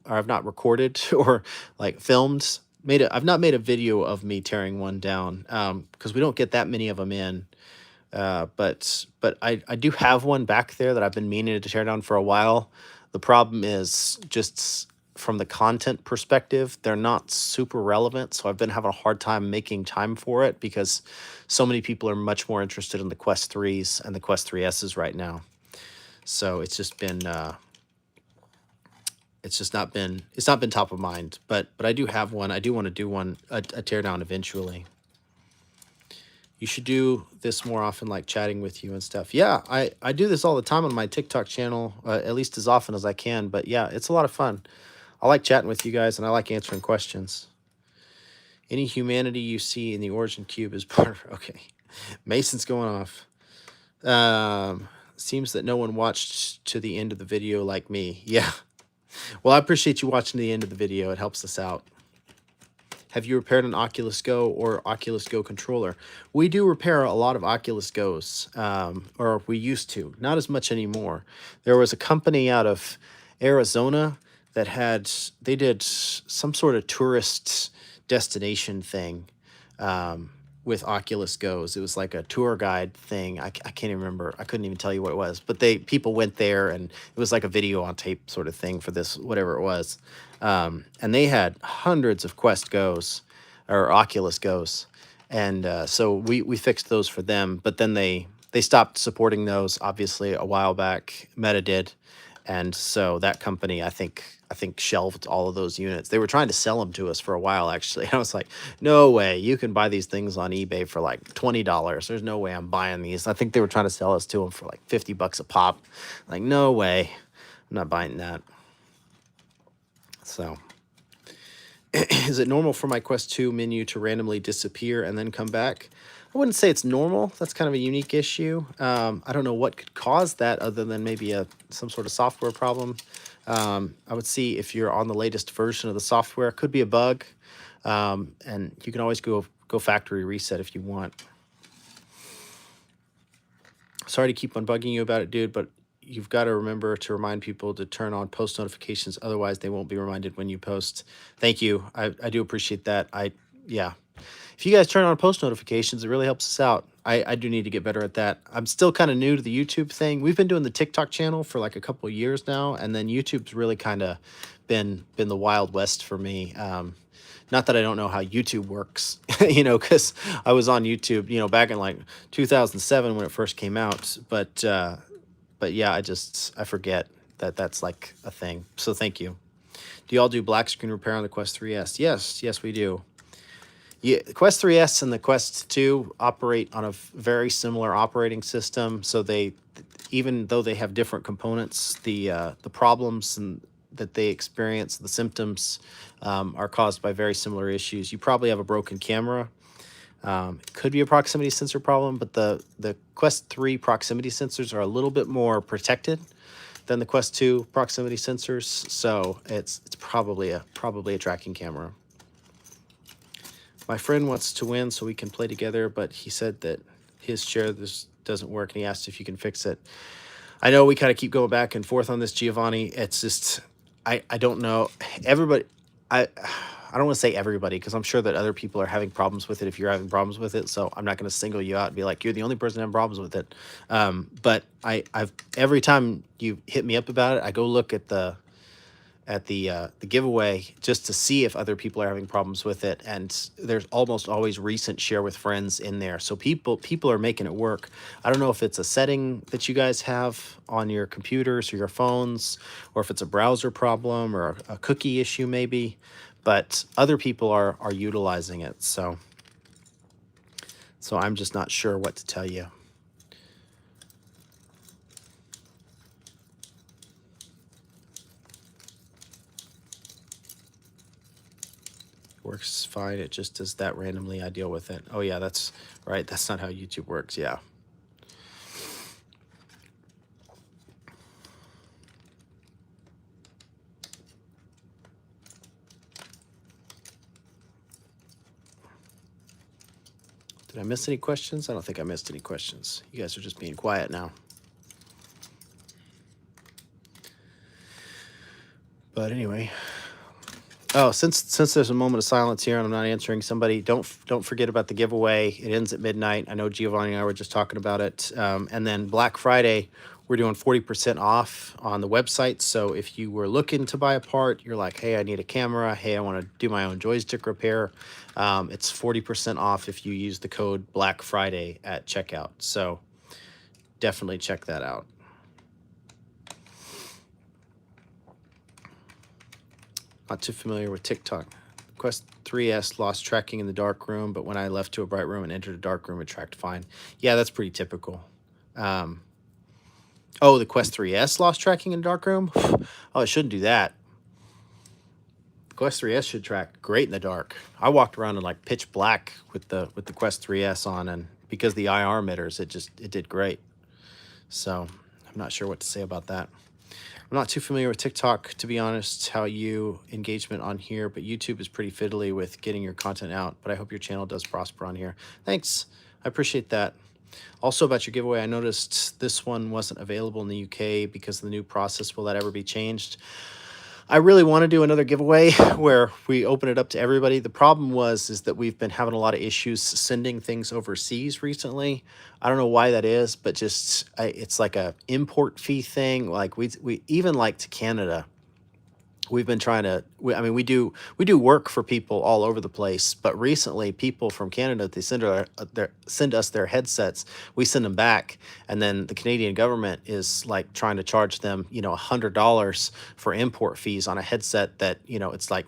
recorded or like filmed. I've not made a video of me tearing one down because we don't get that many of them in. But I do have one back there that I've been meaning to tear down for a while. The problem is just from the content perspective, they're not super relevant. So I've been having a hard time making time for it because so many people are much more interested in the Quest 3s and the Quest 3Ss right now. So it's just been, it's not been top of mind, but I do have one. I do want to do a teardown eventually. You should do this more often, like chatting with you and stuff. Yeah, I do this all the time on my TikTok channel, at least as often as I can. But yeah, it's a lot of fun. I like chatting with you guys, and I like answering questions. Any humanity you see in the origin cube is part of... Okay, Mason's going off. Seems that no one watched to the end of the video like me. Yeah. Well, I appreciate you watching to the end of the video. It helps us out. Have you repaired an Oculus Go or Oculus Go controller? We do repair a lot of Oculus Go's, or we used to. Not as much anymore. There was a company out of Arizona that they did some sort of tourist destination thing with Oculus Go's. It was like a tour guide thing. I can't even remember. I couldn't even tell you what it was. But people went there, and it was like a video on tape sort of thing for this, whatever it was. And they had hundreds of Quest Go's or Oculus Go's. And so we fixed those for them. But then they stopped supporting those, obviously, a while back. Meta did. And so that company, I think shelved all of those units. They were trying to sell them to us for a while, actually. I was like, no way, you can buy these things on eBay for like $20. There's no way I'm buying these. I think they were trying to sell us to them for like 50 bucks a pop. Like, no way, I'm not buying that. So is it normal for my Quest 2 menu to randomly disappear and then come back? I wouldn't say it's normal. That's kind of a unique issue. I don't know what could cause that other than maybe some sort of software problem. I would see if you're on the latest version of the software. It could be a bug, and you can always go factory reset if you want. Sorry to keep on bugging you about it, dude, but you've got to remember to remind people to turn on post notifications. Otherwise, they won't be reminded when you post. Thank you. I do appreciate that. Yeah. If you guys turn on post notifications, it really helps us out. I do need to get better at that. I'm still kind of new to the YouTube thing. We've been doing the TikTok channel for like a couple of years now, and then YouTube's really kind of been the Wild West for me. Not that I don't know how YouTube works, because I was on YouTube, back in like 2007 when it first came out. But yeah, I forget that that's like a thing. So thank you. Do y'all do black screen repair on the Quest 3S? Yes, we do. Yeah, the Quest 3S and the Quest 2 operate on a very similar operating system. So even though they have different components, the problems that they experience, the symptoms, are caused by very similar issues. You probably have a broken camera. It could be a proximity sensor problem, but the Quest 3 proximity sensors are a little bit more protected than the Quest 2 proximity sensors. So it's probably a tracking camera. My friend wants to win so we can play together, but he said that his share this doesn't work, and he asked if you can fix it. I know we kind of keep going back and forth on this, Giovanni. It's just, I don't know. Everybody, I don't want to say everybody, because I'm sure that other people are having problems with it if you're having problems with it. So I'm not going to single you out and be like, you're the only person having problems with it. But I've every time you hit me up about it, I go look at the giveaway just to see if other people are having problems with it, and there's almost always recent share with friends in there. So people are making it work. I don't know if it's a setting that you guys have on your computers or your phones, or if it's a browser problem or a cookie issue maybe, but other people are utilizing it. So I'm just not sure what to tell you. Works fine. It just does that randomly. I deal with it. Oh yeah, that's right. That's not how YouTube works. Yeah. Did I miss any questions? I don't think I missed any questions. You guys are just being quiet now. But anyway. Oh, since there's a moment of silence here and I'm not answering somebody, don't forget about the giveaway. It ends at midnight. I know Giovanni and I were just talking about it. And then Black Friday, we're doing 40% off on the website. So if you were looking to buy a part, you're like, hey, I need a camera. Hey, I want to do my own joystick repair. It's 40% off if you use the code Black Friday at checkout. So definitely check that out. Not too familiar with TikTok. Quest 3S lost tracking in the dark room, but when I left to a bright room and entered a dark room, it tracked fine. Yeah, that's pretty typical. Oh, the Quest 3S lost tracking in a dark room? Oh, it shouldn't do that. The Quest 3S should track great in the dark. I walked around in like pitch black with the Quest 3S on, and because the IR emitters, it did great. So I'm not sure what to say about that. I'm not too familiar with TikTok, to be honest, how you engagement on here, but YouTube is pretty fiddly with getting your content out, but I hope your channel does prosper on here. Thanks. I appreciate that. Also about your giveaway, I noticed this one wasn't available in the UK because of the new process. Will that ever be changed? I really want to do another giveaway where we open it up to everybody. The problem is that we've been having a lot of issues sending things overseas recently. I don't know why that is, but it's like a import fee thing. Like we even like to Canada, we've been trying to, I mean, we do work for people all over the place, but recently people from Canada, they send us their headsets, we send them back, and then the Canadian government is like trying to charge them, you know, $100 for import fees on a headset that, you know, it's like,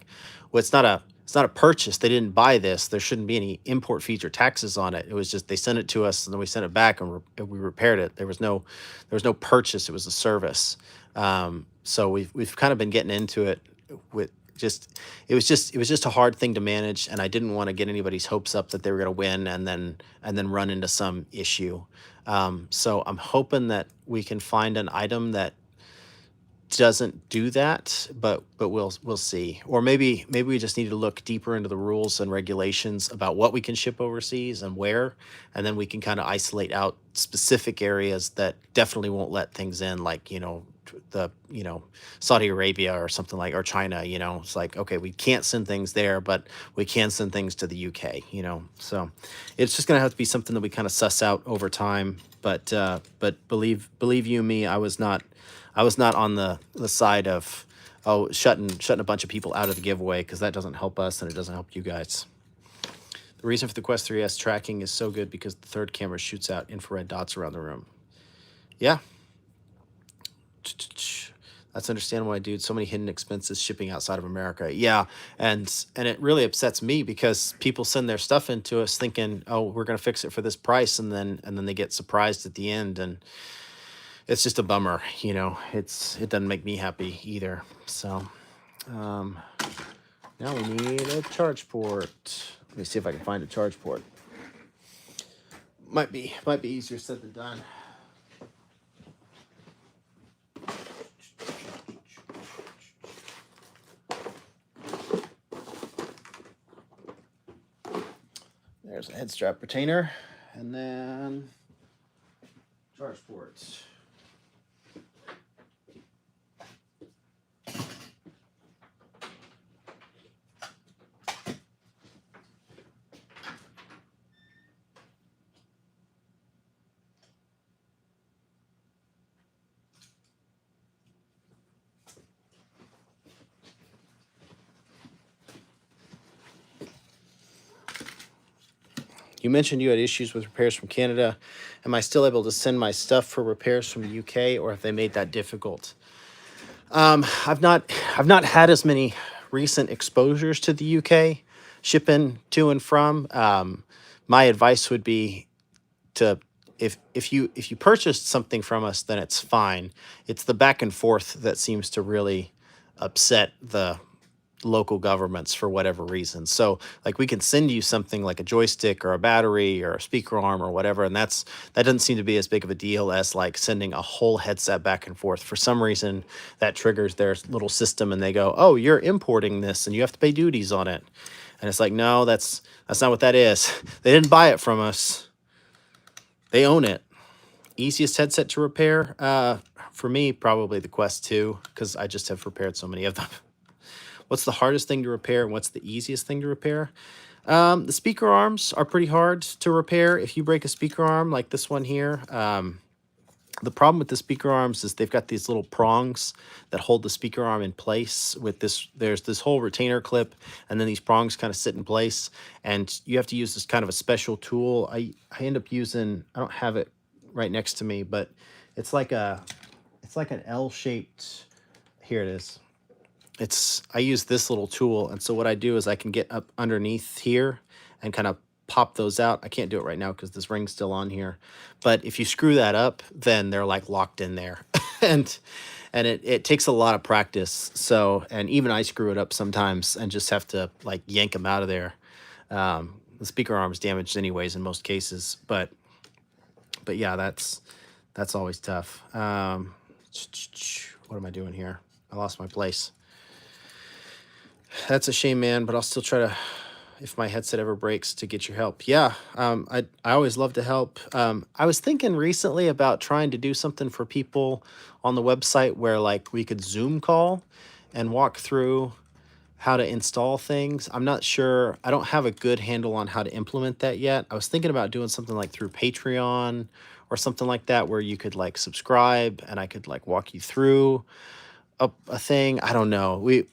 well, it's not a purchase. They didn't buy this. There shouldn't be any import fees or taxes on it. It was just they sent it to us and then we sent it back and we repaired it. There was no purchase. It was a service. So we've kind of been getting into it with just it was just a hard thing to manage, and I didn't want to get anybody's hopes up that they were going to win and then run into some issue. So I'm hoping that we can find an item that doesn't do that, but we'll see. Or maybe we just need to look deeper into the rules and regulations about what we can ship overseas and where, and then we can kind of isolate out specific areas that definitely won't let things in, like, you know, the, you know, Saudi Arabia or something like, or China, you know. It's like, okay, we can't send things there, but we can send things to the UK, you know. So it's just gonna have to be something that we kind of suss out over time. But believe you me, I was not on the side of, oh, shutting a bunch of people out of the giveaway, because that doesn't help us and it doesn't help you guys. The reason for the Quest 3S tracking is so good because the third camera shoots out infrared dots around the room. Yeah. That's understandable, dude. So many hidden expenses shipping outside of America. Yeah, and it really upsets me because people send their stuff into us thinking, oh, we're gonna fix it for this price, and then they get surprised at the end, and it's just a bummer, you know. It doesn't make me happy either. So now we need a charge port. Let me see if I can find a charge port. Might be easier said than done. There's a head strap retainer, and then charge ports. You mentioned you had issues with repairs from Canada. Am I still able to send my stuff for repairs from the UK, or have they made that difficult? I've not had as many recent exposures to the UK shipping to and from. My advice would be to, if you purchased something from us, then it's fine. It's the back and forth that seems to really upset the local governments for whatever reason. So like, we can send you something like a joystick or a battery or a speaker arm or whatever, and that doesn't seem to be as big of a deal as like sending a whole headset back and forth. For some reason that triggers their little system, and they go, oh, you're importing this and you have to pay duties on it. And it's like, no, that's not what that is. They didn't buy it from us. They own it. Easiest headset to repair, for me, probably the Quest 2, because I just have repaired so many of them. What's the hardest thing to repair and what's the easiest thing to repair? The speaker arms are pretty hard to repair. If you break a speaker arm like this one here, the problem with the speaker arms is they've got these little prongs that hold the speaker arm in place. With this, there's this whole retainer clip, and then these prongs kind of sit in place, and you have to use this kind of a special tool. I end up using, I don't have it right next to me, but it's like an L-shaped, here it is. I use this little tool, and so what I do is I can get up underneath here and kind of pop those out. I can't do it right now because this ring's still on here, but if you screw that up, then they're like locked in there. and it takes a lot of practice. So, and even I screw it up sometimes and just have to like yank them out of there. The speaker arm is damaged anyways in most cases, but yeah, that's always tough. What am I doing here? I lost my place. That's a shame, man, but I'll still try to, if my headset ever breaks, to get your help. Yeah, I always love to help. I was thinking recently about trying to do something for people on the website where like we could Zoom call and walk through how to install things. I'm not sure. I don't have a good handle on how to implement that yet. I was thinking about doing something like through Patreon or something like that, where you could like subscribe and I could like walk you through. a thing. I don't know.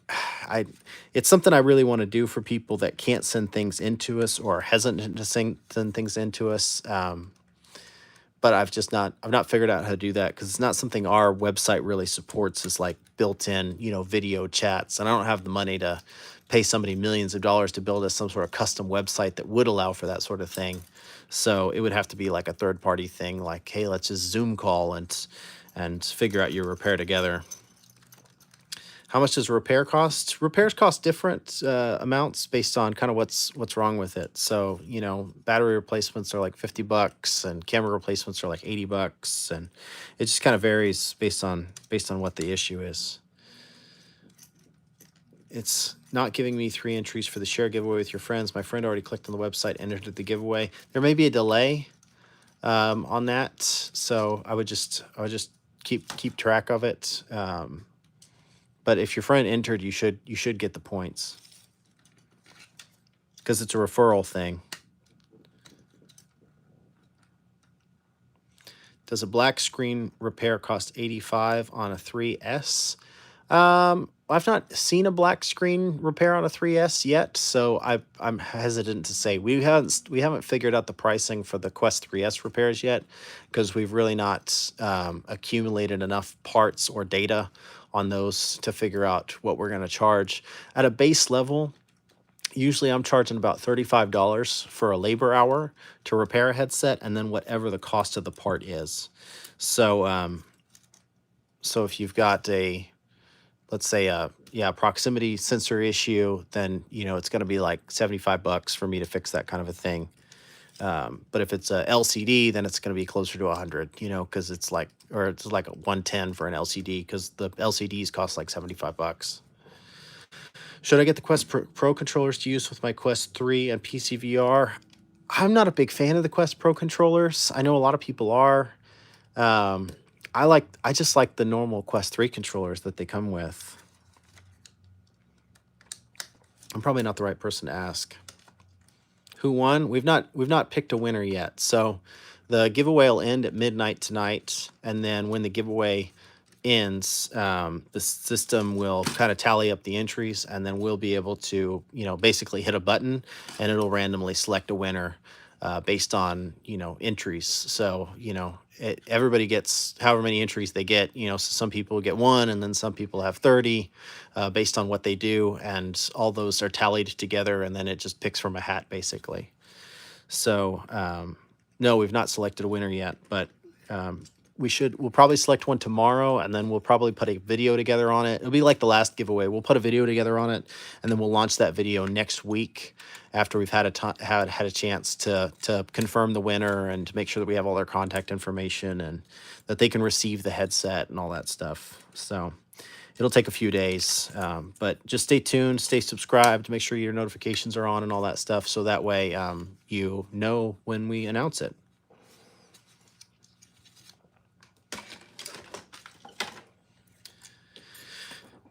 I, it's something I really want to do for people that can't send things into us or are hesitant to send things into us. But I've not figured out how to do that because it's not something our website really supports, is like built-in, video chats. And I don't have the money to pay somebody millions of dollars to build us some sort of custom website that would allow for that sort of thing. So it would have to be like a third-party thing, like, hey, let's just Zoom call and figure out your repair together. How much does a repair cost? Repairs cost different amounts based on kind of what's wrong with it. So, battery replacements are like $50 and camera replacements are like $80, and it just kind of varies based on what the issue is. It's not giving me 3 entries for the share giveaway with your friends. My friend already clicked on the website, entered the giveaway. There may be a delay on that, so I would just keep track of it. But if your friend entered, you should get the points because it's a referral thing. Does a black screen repair cost 85 on a 3S? I've not seen a black screen repair on a 3S yet, so I'm hesitant to say. We haven't figured out the pricing for the Quest 3S repairs yet because we've really not accumulated enough parts or data on those to figure out what we're going to charge. At a base level, usually I'm charging about $35 for a labor hour to repair a headset, and then whatever the cost of the part is. So, so if you've got let's say proximity sensor issue, then it's going to be like $75 for me to fix that kind of a thing. But if it's a LCD, then it's going to be closer to 100, because it's like a 110 for an LCD, because the LCDs cost like $75. Should I get the Quest Pro controllers to use with my Quest 3 and PCVR? I'm not a big fan of the Quest Pro controllers. I know a lot of people are. I just like the normal Quest 3 controllers that they come with. I'm probably not the right person to ask. Who won? We've not picked a winner yet. So the giveaway will end at midnight tonight, and then when the giveaway ends, the system will kind of tally up the entries, and then we'll be able to basically hit a button, and it'll randomly select a winner based on entries. So everybody gets however many entries they get. So some people get 1, and then some people have 30 based on what they do, and all those are tallied together, and then it just picks from a hat basically. So no, we've not selected a winner yet, but we'll probably select one tomorrow, and then we'll probably put a video together on it. It'll be like the last giveaway. We'll put a video together on it, and then we'll launch that video next week after we've had a chance to confirm the winner and to make sure that we have all their contact information and that they can receive the headset and all that stuff. So it'll take a few days, but just stay tuned, stay subscribed, make sure your notifications are on and all that stuff, so that way you know when we announce it.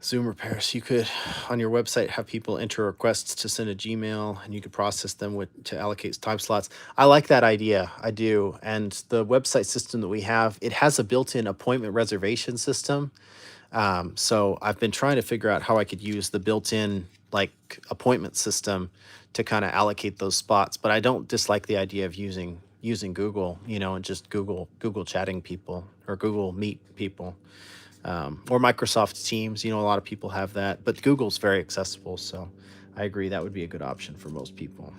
Zoom repairs. You could, on your website, have people enter requests to send a Gmail, and you could process them to allocate time slots. I like that idea. I do. And the website system that we have, it has a built-in appointment reservation system. So I've been trying to figure out how I could use the built-in appointment system to kind of allocate those spots. But I don't dislike the idea of using Google, and just Google chatting people or Google Meet people. Or Microsoft Teams, a lot of people have that, but Google's very accessible, so I agree that would be a good option for most people.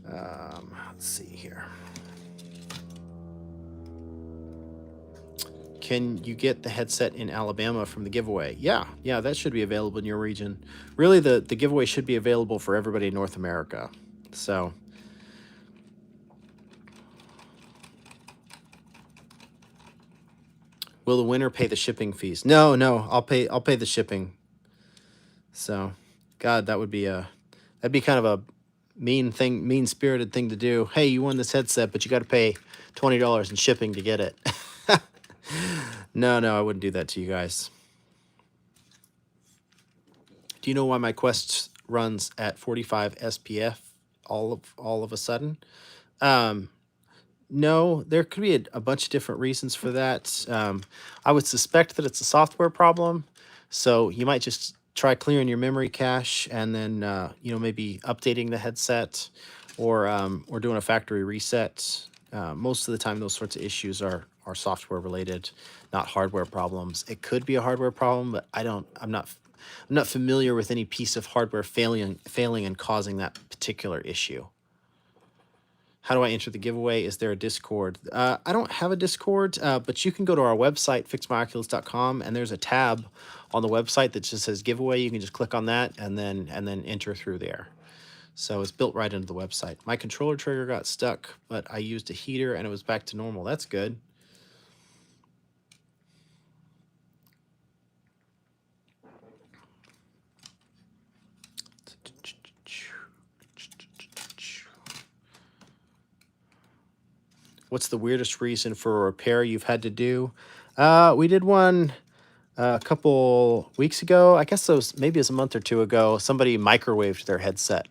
Let's see here. Can you get the headset in Alabama from the giveaway? Yeah, that should be available in your region. Really, the giveaway should be available for everybody in North America. So will the winner pay the shipping fees? No, I'll pay the shipping. So, God, that'd be kind of a mean-spirited thing to do. Hey, you won this headset, but you got to pay $20 in shipping to get it. No, I wouldn't do that to you guys. Do you know why my Quest runs at 45 SPF all of a sudden? No, there could be a bunch of different reasons for that. I would suspect that it's a software problem. So you might just try clearing your memory cache and then maybe updating the headset or doing a factory reset. Most of the time, those sorts of issues are software related, not hardware problems. It could be a hardware problem, but I'm not familiar with any piece of hardware failing and causing that particular issue. How do I enter the giveaway? Is there a Discord? I don't have a Discord, but you can go to our website, fixmyoculus.com, and there's a tab on the website that just says giveaway. You can just click on that and then enter through there. So it's built right into the website. My controller trigger got stuck, but I used a heater and it was back to normal. That's good. What's the weirdest reason for a repair you've had to do? We did one a couple weeks ago. I guess it was maybe it was a month or two ago. Somebody microwaved their headset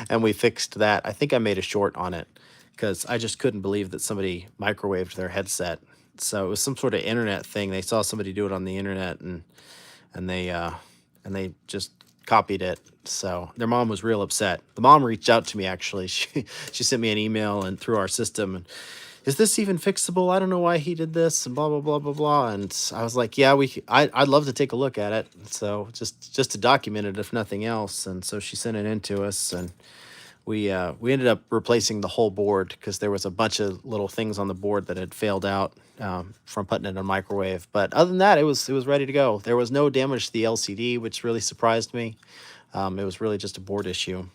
and we fixed that. I think I made a short on it because I just couldn't believe that somebody microwaved their headset. So it was some sort of internet thing. They saw somebody do it on the internet and they just copied it. So their mom was real upset. The mom reached out to me actually. She sent me an email and through our system and is this even fixable? I don't know why he did this and blah blah blah blah blah. And I was like, yeah, I'd love to take a look at it. So just to document it if nothing else. And so she sent it in to us and we ended up replacing the whole board because there was a bunch of little things on the board that had failed out from putting it in a microwave. But other than that, it was ready to go. There was no damage to the LCD, which really surprised me. It was really just a board issue.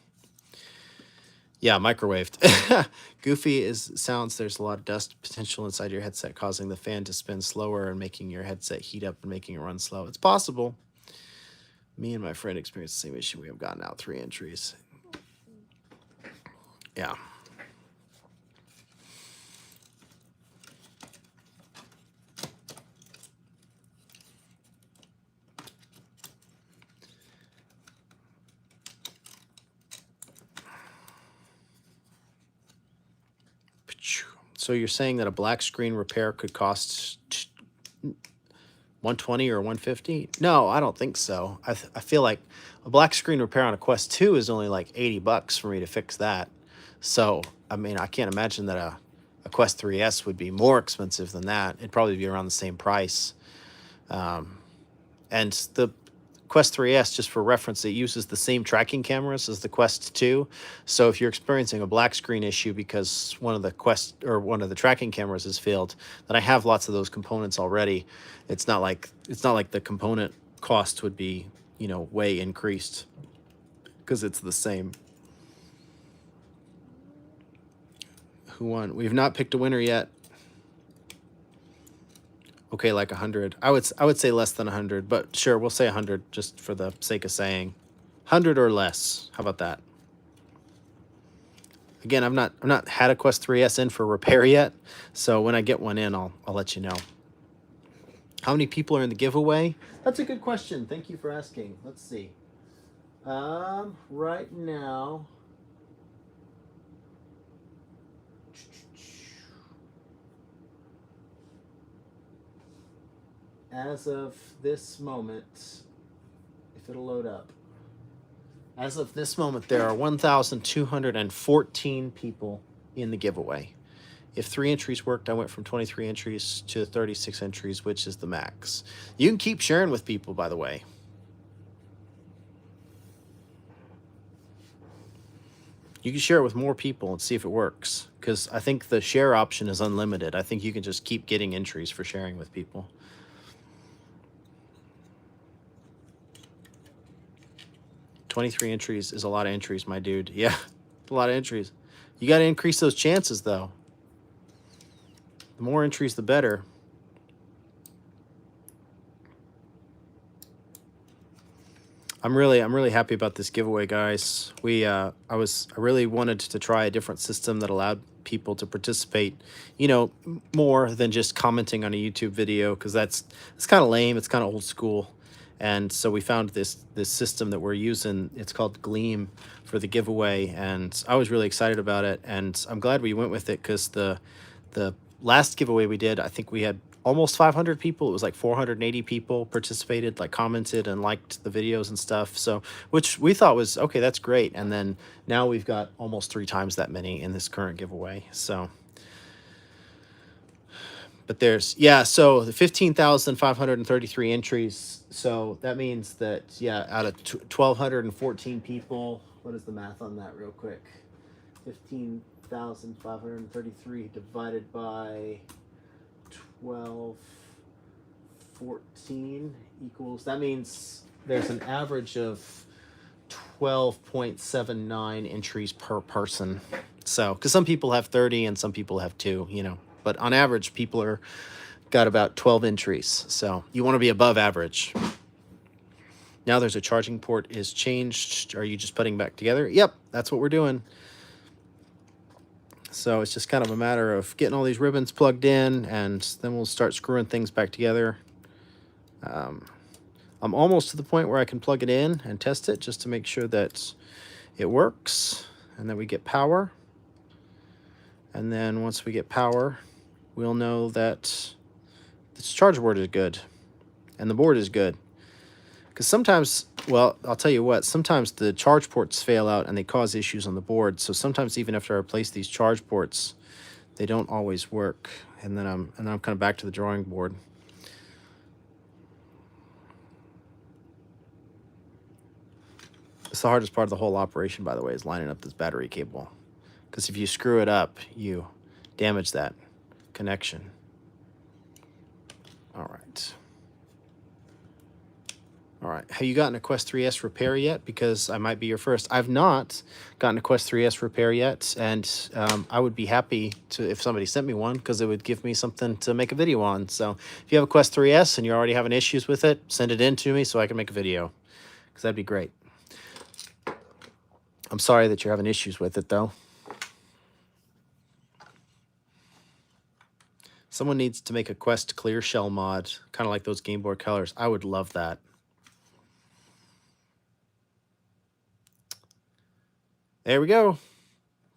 Yeah, microwaved. Goofy sounds. There's a lot of dust potential inside your headset, causing the fan to spin slower and making your headset heat up and making it run slow. It's possible. Me and my friend experienced the same issue. We have gotten out 3 entries. Yeah. So you're saying that a black screen repair could cost 120 or 150? No, I don't think so. I feel like a black screen repair on a Quest 2 is only like $80 for me to fix that. So, I mean, I can't imagine that a Quest 3S would be more expensive than that. It'd probably be around the same price. And the Quest 3S, just for reference, it uses the same tracking cameras as the Quest 2. So if you're experiencing a black screen issue because one of the tracking cameras has failed, then I have lots of those components already. It's not like the component cost would be, way increased because it's the same. Who won? We've not picked a winner yet. Okay, like 100. I would say less than 100, but sure, we'll say 100 just for the sake of saying 100 or less. How about that? Again, I've not had a Quest 3S in for repair yet, so when I get one in, I'll let you know. How many people are in the giveaway? That's a good question. Thank you for asking. Let's see. Right now, as of this moment, if it'll load up, as of this moment, there are 1,214 people in the giveaway. If 3 entries worked, I went from 23 entries to 36 entries, which is the max. You can keep sharing with people, by the way. You can share it with more people and see if it works, because I think the share option is unlimited. I think you can just keep getting entries for sharing with people. 23 entries is a lot of entries, my dude. Yeah, a lot of entries. You got to increase those chances, though. The more entries, the better. I'm really happy about this giveaway, guys. I really wanted to try a different system that allowed people to participate, more than just commenting on a YouTube video, because it's kind of lame. It's kind of old school. And so we found this system that we're using. It's called Gleam for the giveaway, and I was really excited about it, and I'm glad we went with it because the last giveaway we did, I think we had almost 500 people. It was like 480 people participated, like commented and liked the videos and stuff. So, which we thought was okay, that's great. And then now we've got almost 3 times that many in this current giveaway. So, but there's, yeah, so the 15,533 entries. So that means that, yeah, out of 1,214 people, what is the math on that real quick? 15,533 divided by 1214 equals, that means there's an average of 12.79 entries per person. So, because some people have 30 and some people have 2, you know, but on average, people are got about 12 entries. So you want to be above average. Now there's a charging port is changed. Are you just putting back together? Yep, that's what we're doing. So it's just kind of a matter of getting all these ribbons plugged in, and then we'll start screwing things back together. I'm almost to the point where I can plug it in and test it just to make sure that it works, and then we get power. And then once we get power, we'll know that this charger board is good and the board is good. Because sometimes, well, I'll tell you what, sometimes the charge ports fail out and they cause issues on the board. So sometimes even after I replace these charge ports, they don't always work. And then I'm kind of back to the drawing board. It's the hardest part of the whole operation, by the way, is lining up this battery cable. Because if you screw it up, you damage that connection. All right. All right. Have you gotten a Quest 3S repair yet? Because I might be your first. I've not gotten a Quest 3S repair yet, and I would be happy to if somebody sent me one, because it would give me something to make a video on. So if you have a Quest 3S and you're already having issues with it, send it in to me so I can make a video, because that'd be great. I'm sorry that you're having issues with it, though. Someone needs to make a Quest clear shell mod, kind of like those Game Boy Colors. I would love that. There we go.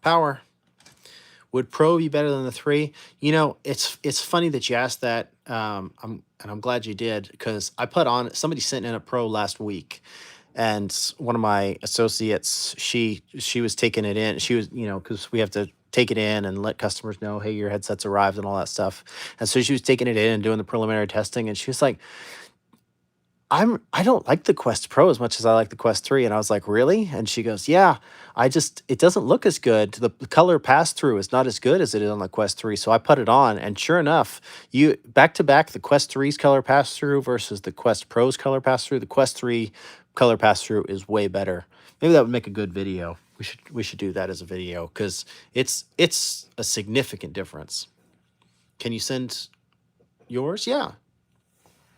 Power. Would Pro be better than the 3? You know, it's funny that you asked that. I'm glad you did, because I put on, somebody sent in a Pro last week, and one of my associates, she was taking it in. She was, you know, because we have to take it in and let customers know, hey, your headset's arrived and all that stuff. And so she was taking it in and doing the preliminary testing, and she was like, I don't like the Quest Pro as much as I like the Quest 3. And I was like, really? And she goes, yeah, it doesn't look as good. The color pass-through is not as good as it is on the Quest 3. So I put it on, and sure enough, back to back, the Quest 3's color pass-through versus the Quest Pro's color pass-through. The Quest 3 color pass-through is way better. Maybe that would make a good video. We should do that as a video, because it's a significant difference. Can you send yours? Yeah.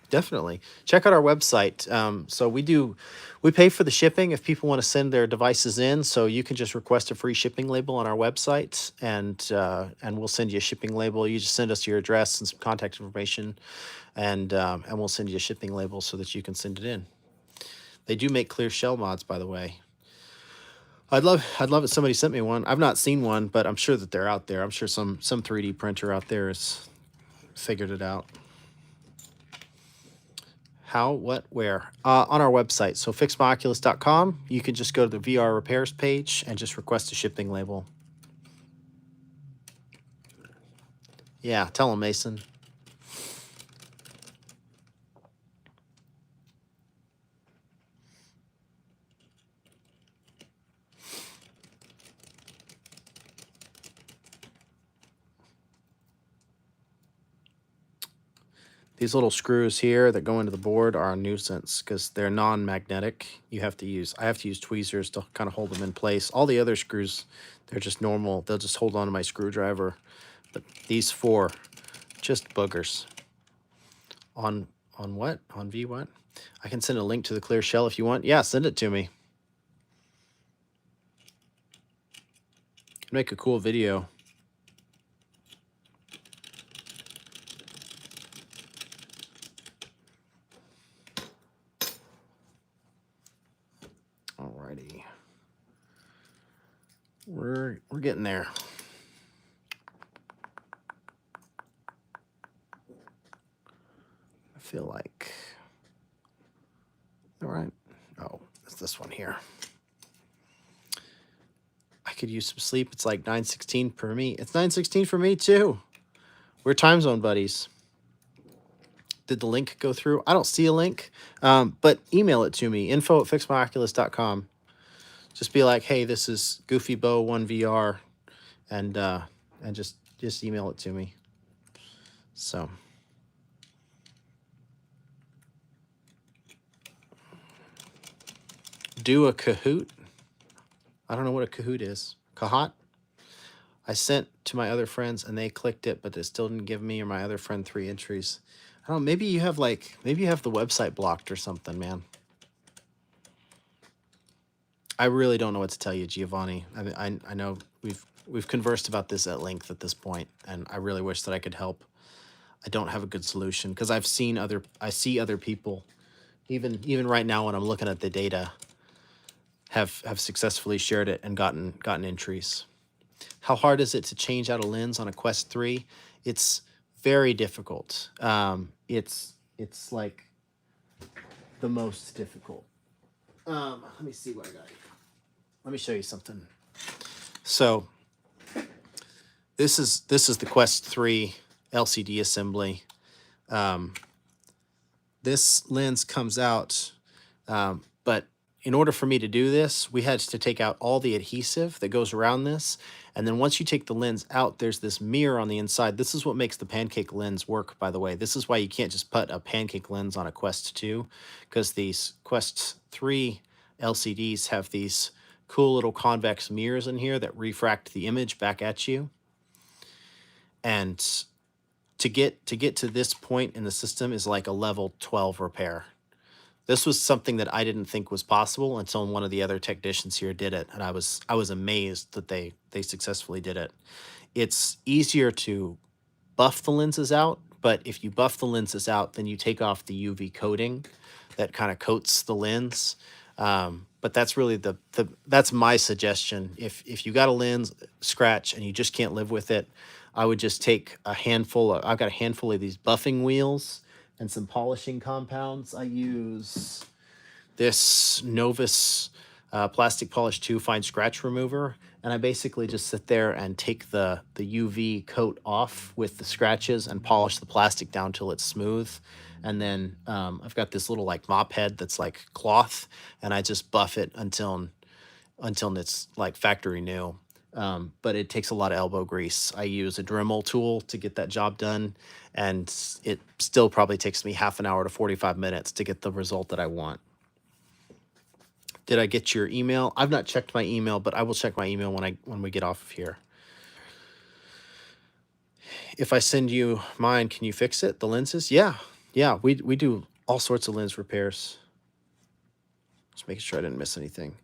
Definitely. Check out our website. So we pay for the shipping if people want to send their devices in. So you can just request a free shipping label on our website, and we'll send you a shipping label. You just send us your address and some contact information, and we'll send you a shipping label so that you can send it in. They do make clear shell mods, by the way. I'd love if somebody sent me one. I've not seen one, but I'm sure that they're out there. I'm sure some 3D printer out there has figured it out. How, what, where? On our website. So fixmyoculus.com. You can just go to the VR repairs page and just request a shipping label. Yeah, tell them, Mason. These little screws here that go into the board are a nuisance because they're non-magnetic. I have to use tweezers to kind of hold them in place. All the other screws, they're just normal. They'll just hold on to my screwdriver. But these 4, just boogers. On what? On V what? I can send a link to the clear shell if you want. Yeah, send it to me. Make a cool video. Alrighty. We're getting there. I feel like, all right. Oh, it's this one here. I could use some sleep. It's like 9:16 for me. It's 9:16 for me too. We're time zone buddies. Did the link go through? I don't see a link, but email it to me, info@fixmyoculus.com. Just be like, hey, this is Goofy Bow 1 VR, and just email it to me. So do a Kahoot. I don't know what a Kahoot is. Kahoot? I sent to my other friends and they clicked it, but it still didn't give me or my other friend 3 entries. I don't know, maybe you have the website blocked or something, man. I really don't know what to tell you, Giovanni. I know we've conversed about this at length at this point, and I really wish that I could help. I don't have a good solution because I see other people, even right now when I'm looking at the data, have successfully shared it and gotten entries. How hard is it to change out a lens on a Quest 3? It's very difficult. It's like the most difficult. Let me see what I got here. Let me show you something. So this is the Quest 3 LCD assembly. This lens comes out, but in order for me to do this, we had to take out all the adhesive that goes around this. And then once you take the lens out, there's this mirror on the inside. This is what makes the pancake lens work, by the way. This is why you can't just put a pancake lens on a Quest 2, because these Quest 3 LCDs have these cool little convex mirrors in here that refract the image back at you. And to get to this point in the system is like a level 12 repair. This was something that I didn't think was possible until one of the other technicians here did it, and I was amazed that they successfully did it. It's easier to buff the lenses out, but if you buff the lenses out, then you take off the UV coating that kind of coats the lens. But that's really that's my suggestion. If you got a lens scratch and you just can't live with it, I would just take a handful. I've got a handful of these buffing wheels and some polishing compounds. I use this Novus Plastic Polish 2 Fine Scratch Remover, and I basically just sit there and take the UV coat off with the scratches and polish the plastic down till it's smooth. And then I've got this little like mop head that's like cloth, and I just buff it until it's like factory new. But it takes a lot of elbow grease. I use a Dremel tool to get that job done, and it still probably takes me half an hour to 45 minutes to get the result that I want. Did I get your email? I've not checked my email, but I will check my email when we get off of here. If I send you mine, can you fix it? The lenses? Yeah, we do all sorts of lens repairs. Just making sure I didn't miss anything.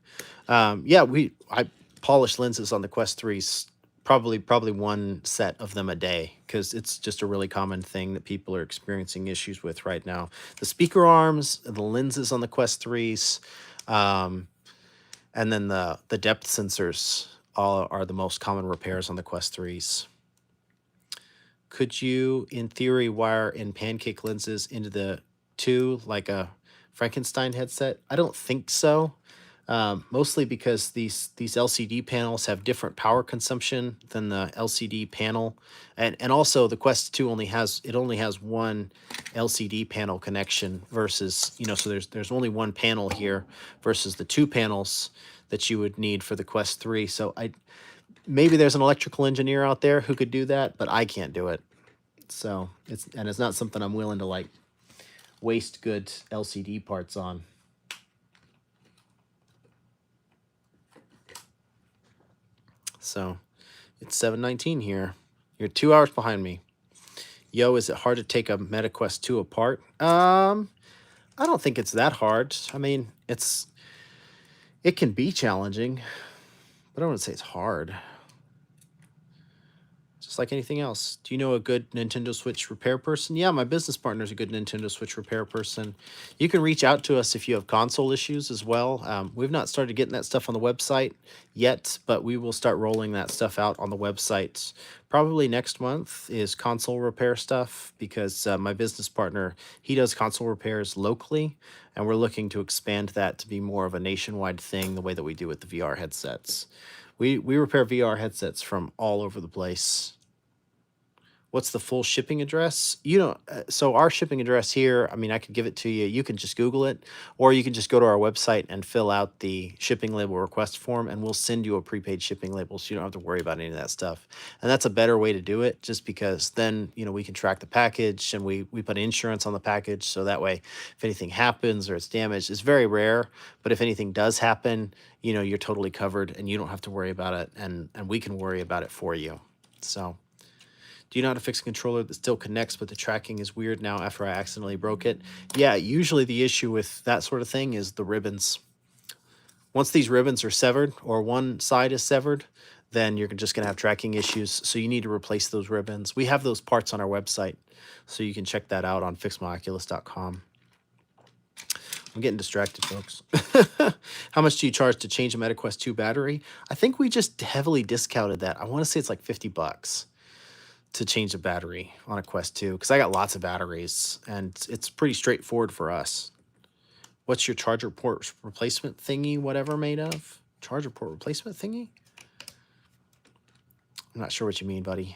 Yeah, I polish lenses on the Quest 3s, probably one set of them a day, because it's just a really common thing that people are experiencing issues with right now. The speaker arms, the lenses on the Quest 3s, and then the depth sensors are the most common repairs on the Quest 3s. Could you, in theory, wire in pancake lenses into the 2 like a Frankenstein headset? I don't think so. Mostly because these LCD panels have different power consumption than the LCD panel, and also the Quest 2 only has one LCD panel connection versus, so there's only one panel here versus the 2 panels that you would need for the Quest 3. So maybe there's an electrical engineer out there who could do that, but I can't do it. So it's not something I'm willing to like waste good LCD parts on. So it's 7:19 here. You're 2 hours behind me. Yo, is it hard to take a MetaQuest 2 apart? I don't think it's that hard. I mean, it can be challenging, but I don't want to say it's hard. just like anything else. Do you know a good Nintendo Switch repair person? Yeah, my business partner is a good Nintendo Switch repair person. You can reach out to us if you have console issues as well. We've not started getting that stuff on the website yet, but we will start rolling that stuff out on the website. Probably next month is console repair stuff, because my business partner, he does console repairs locally, and we're looking to expand that to be more of a nationwide thing, the way that we do with the VR headsets. We repair VR headsets from all over the place. What's the full shipping address? So our shipping address here, I mean, I could give it to you. You can just Google it, or you can just go to our website and fill out the shipping label request form, and we'll send you a prepaid shipping label, so you don't have to worry about any of that stuff. And that's a better way to do it, just because then, we can track the package, and we put insurance on the package, so that way if anything happens or it's damaged, it's very rare, but if anything does happen, you're totally covered and you don't have to worry about it, and we can worry about it for you. So, do you know how to fix a controller that still connects, but the tracking is weird now after I accidentally broke it? Yeah, usually the issue with that sort of thing is the ribbons. Once these ribbons are severed, or one side is severed, then you're just going to have tracking issues. So you need to replace those ribbons. We have those parts on our website, so you can check that out on fixmyoculus.com. I'm getting distracted, folks. How much do you charge to change a MetaQuest 2 battery? I think we just heavily discounted that. I want to say it's like $50 to change a battery on a Quest 2, because I got lots of batteries and it's pretty straightforward for us. What's your charger port replacement thingy, whatever, made of? Charger port replacement thingy? I'm not sure what you mean, buddy.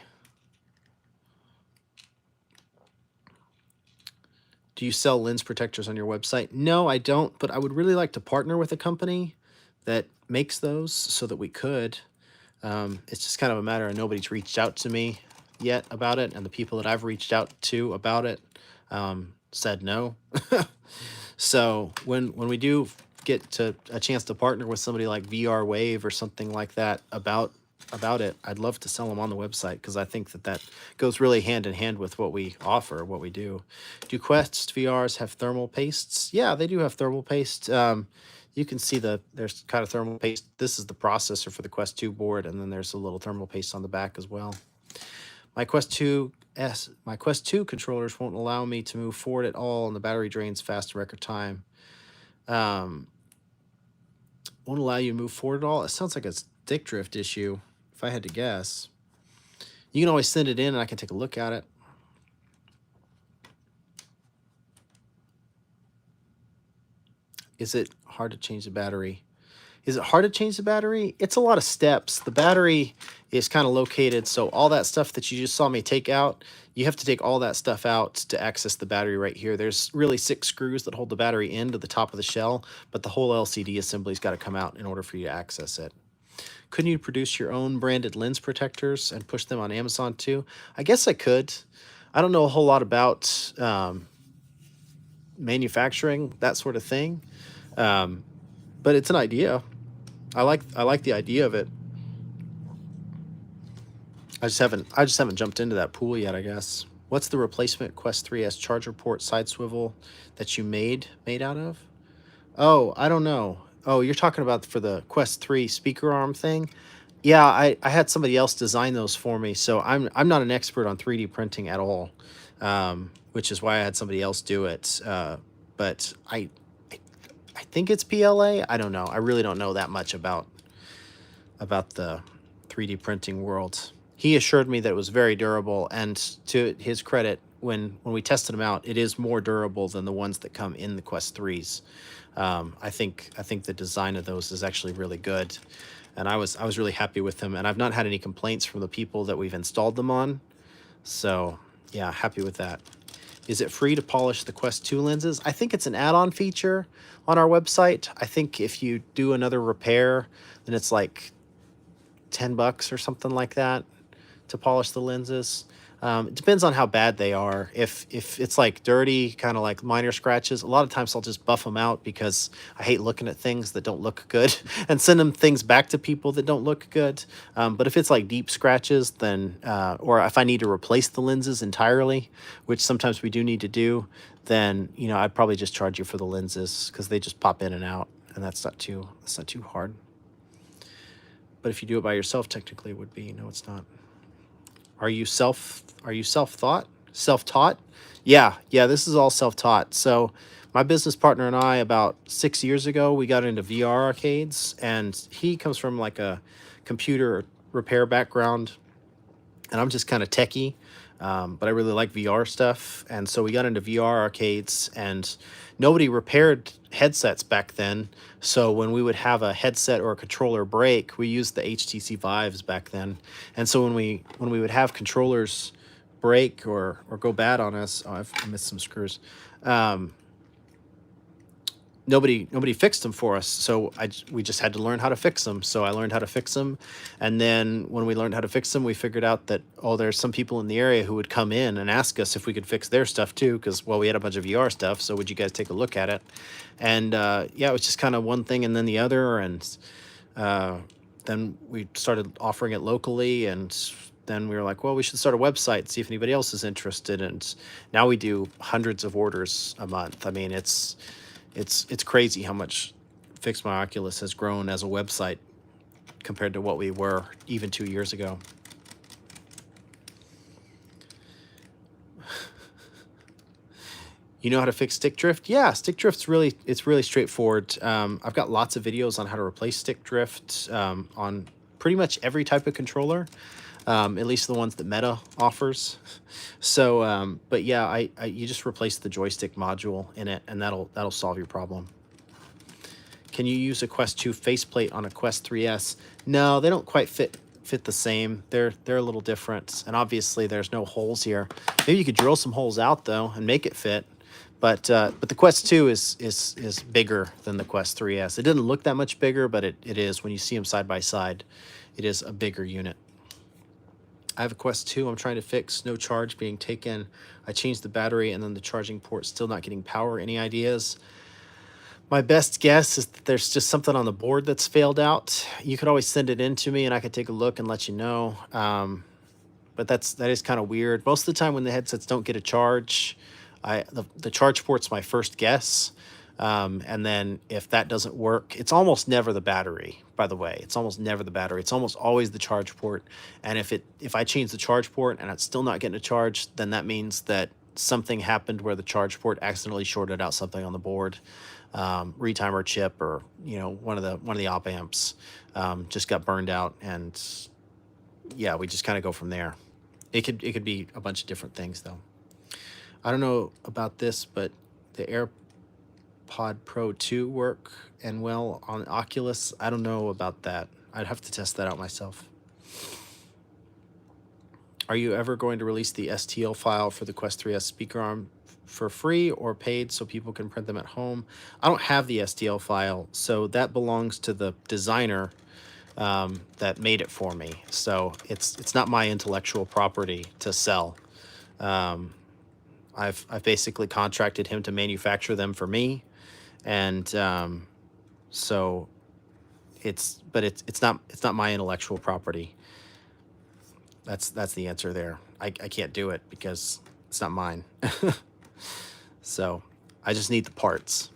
Do you sell lens protectors on your website? No, I don't, but I would really like to partner with a company that makes those so that we could. It's just kind of a matter of nobody's reached out to me yet about it, and the people that I've reached out to about it said no. So when we do get to a chance to partner with somebody like VR Wave or something like that about it, I'd love to sell them on the website, because I think that goes really hand in hand with what we offer, what we do. Do Quest VRs have thermal pastes? Yeah, they do have thermal paste. You can see there's kind of thermal paste. This is the processor for the Quest 2 board, and then there's a little thermal paste on the back as well. My Quest 2 controllers won't allow me to move forward at all, and the battery drains fast in record time. Won't allow you to move forward at all? It sounds like a stick drift issue, if I had to guess. You can always send it in, and I can take a look at it. Is it hard to change the battery? Is it hard to change the battery? It's a lot of steps. The battery is kind of located, so all that stuff that you just saw me take out, you have to take all that stuff out to access the battery right here. There's really 6 screws that hold the battery into the top of the shell, but the whole LCD assembly's got to come out in order for you to access it. Couldn't you produce your own branded lens protectors and push them on Amazon too? I guess I could. I don't know a whole lot about manufacturing, that sort of thing, but it's an idea. I like the idea of it. I just haven't jumped into that pool yet, I guess. What's the replacement Quest 3S charger port side swivel that you made out of? Oh, I don't know. Oh, you're talking about for the Quest 3 speaker arm thing? Yeah, I had somebody else design those for me, so I'm not an expert on 3D printing at all, which is why I had somebody else do it. But I think it's PLA. I don't know. I really don't know that much about the 3D printing world. He assured me that it was very durable, and to his credit, when we tested them out, it is more durable than the ones that come in the Quest 3s. I think the design of those is actually really good, and I was really happy with them, and I've not had any complaints from the people that we've installed them on. So yeah, happy with that. Is it free to polish the Quest 2 lenses? I think it's an add-on feature on our website. I think if you do another repair, then it's like $10 or something like that to polish the lenses. It depends on how bad they are. If it's like dirty, kind of like minor scratches, a lot of times I'll just buff them out, because I hate looking at things that don't look good and send them things back to people that don't look good. But if it's like deep scratches, then or if I need to replace the lenses entirely, which sometimes we do need to do, then I'd probably just charge you for the lenses, because they just pop in and out, and that's not too hard. But if you do it by yourself, technically it would be. No, it's not. Are you self-taught? Yeah, this is all self-taught. So my business partner and I, about 6 years ago, we got into VR arcades, and he comes from like a computer repair background, and I'm just kind of techie, but I really like VR stuff. And so we got into VR arcades, and nobody repaired headsets back then. So when we would have a headset or a controller break, we used the HTC Vives back then. And so when we would have controllers break or go bad on us, oh, I missed some screws. Nobody fixed them for us, so we just had to learn how to fix them. So I learned how to fix them, and then when we learned how to fix them, we figured out that, oh, there's some people in the area who would come in and ask us if we could fix their stuff too, because, well, we had a bunch of VR stuff, so would you guys take a look at it? And yeah, it was just kind of one thing and then the other, and then we started offering it locally, and then we were like, well, we should start a website, see if anybody else is interested, and now we do hundreds of orders a month. I mean, it's crazy how much Fix My Oculus has grown as a website compared to what we were even 2 years ago. You know how to fix stick drift? Yeah, stick drift's really straightforward. I've got lots of videos on how to replace stick drift on pretty much every type of controller, at least the ones that Meta offers. So, but yeah, you just replace the joystick module in it, and that'll solve your problem. Can you use a Quest 2 faceplate on a Quest 3S? No, they don't quite fit the same. They're a little different, and obviously there's no holes here. Maybe you could drill some holes out though and make it fit. But the Quest 2 is bigger than the Quest 3S. It didn't look that much bigger, but it is. When you see them side by side, it is a bigger unit. I have a Quest 2 I'm trying to fix. No charge being taken. I changed the battery and then the charging port still not getting power. Any ideas? My best guess is that there's just something on the board that's failed out. You could always send it in to me and I could take a look and let you know. But that is kind of weird. Most of the time when the headsets don't get a charge, the charge port's my first guess. And then if that doesn't work, it's almost never the battery, by the way. It's almost never the battery. It's almost always the charge port. And if I change the charge port and it's still not getting a charge, then that means that something happened where the charge port accidentally shorted out something on the board. Retimer chip, or one of the op amps just got burned out, and yeah, we just kind of go from there. It could be a bunch of different things though. I don't know about this, but the AirPod Pro 2 work and well on Oculus. I don't know about that. I'd have to test that out myself. Are you ever going to release the STL file for the Quest 3S speaker arm for free or paid so people can print them at home? I don't have the STL file, so that belongs to the designer that made it for me. So it's not my intellectual property to sell. I've basically contracted him to manufacture them for me, and so it's not my intellectual property. That's the answer there. I can't do it because it's not mine. So I just need the parts.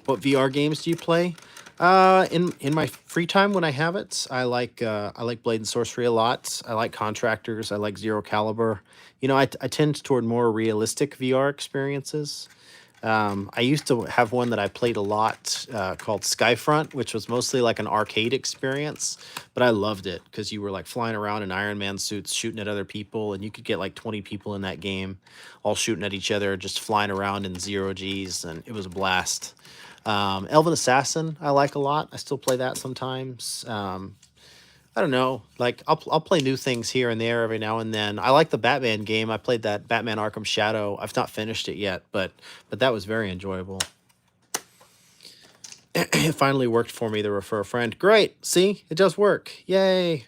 What VR games do you play? In my free time when I have it, I like Blade and Sorcery a lot. I like Contractors. I like Zero Caliber. I tend toward more realistic VR experiences. I used to have one that I played a lot called Skyfront, which was mostly like an arcade experience, but I loved it because you were like flying around in Iron Man suits, shooting at other people, and you could get like 20 people in that game, all shooting at each other, just flying around in zero Gs, and it was a blast. Elven Assassin I like a lot. I still play that sometimes. I don't know. Like I'll play new things here and there every now and then. I like the Batman game. I played that Batman Arkham Shadow. I've not finished it yet, but that was very enjoyable. It finally worked for me to refer a friend. Great. See, it does work. Yay.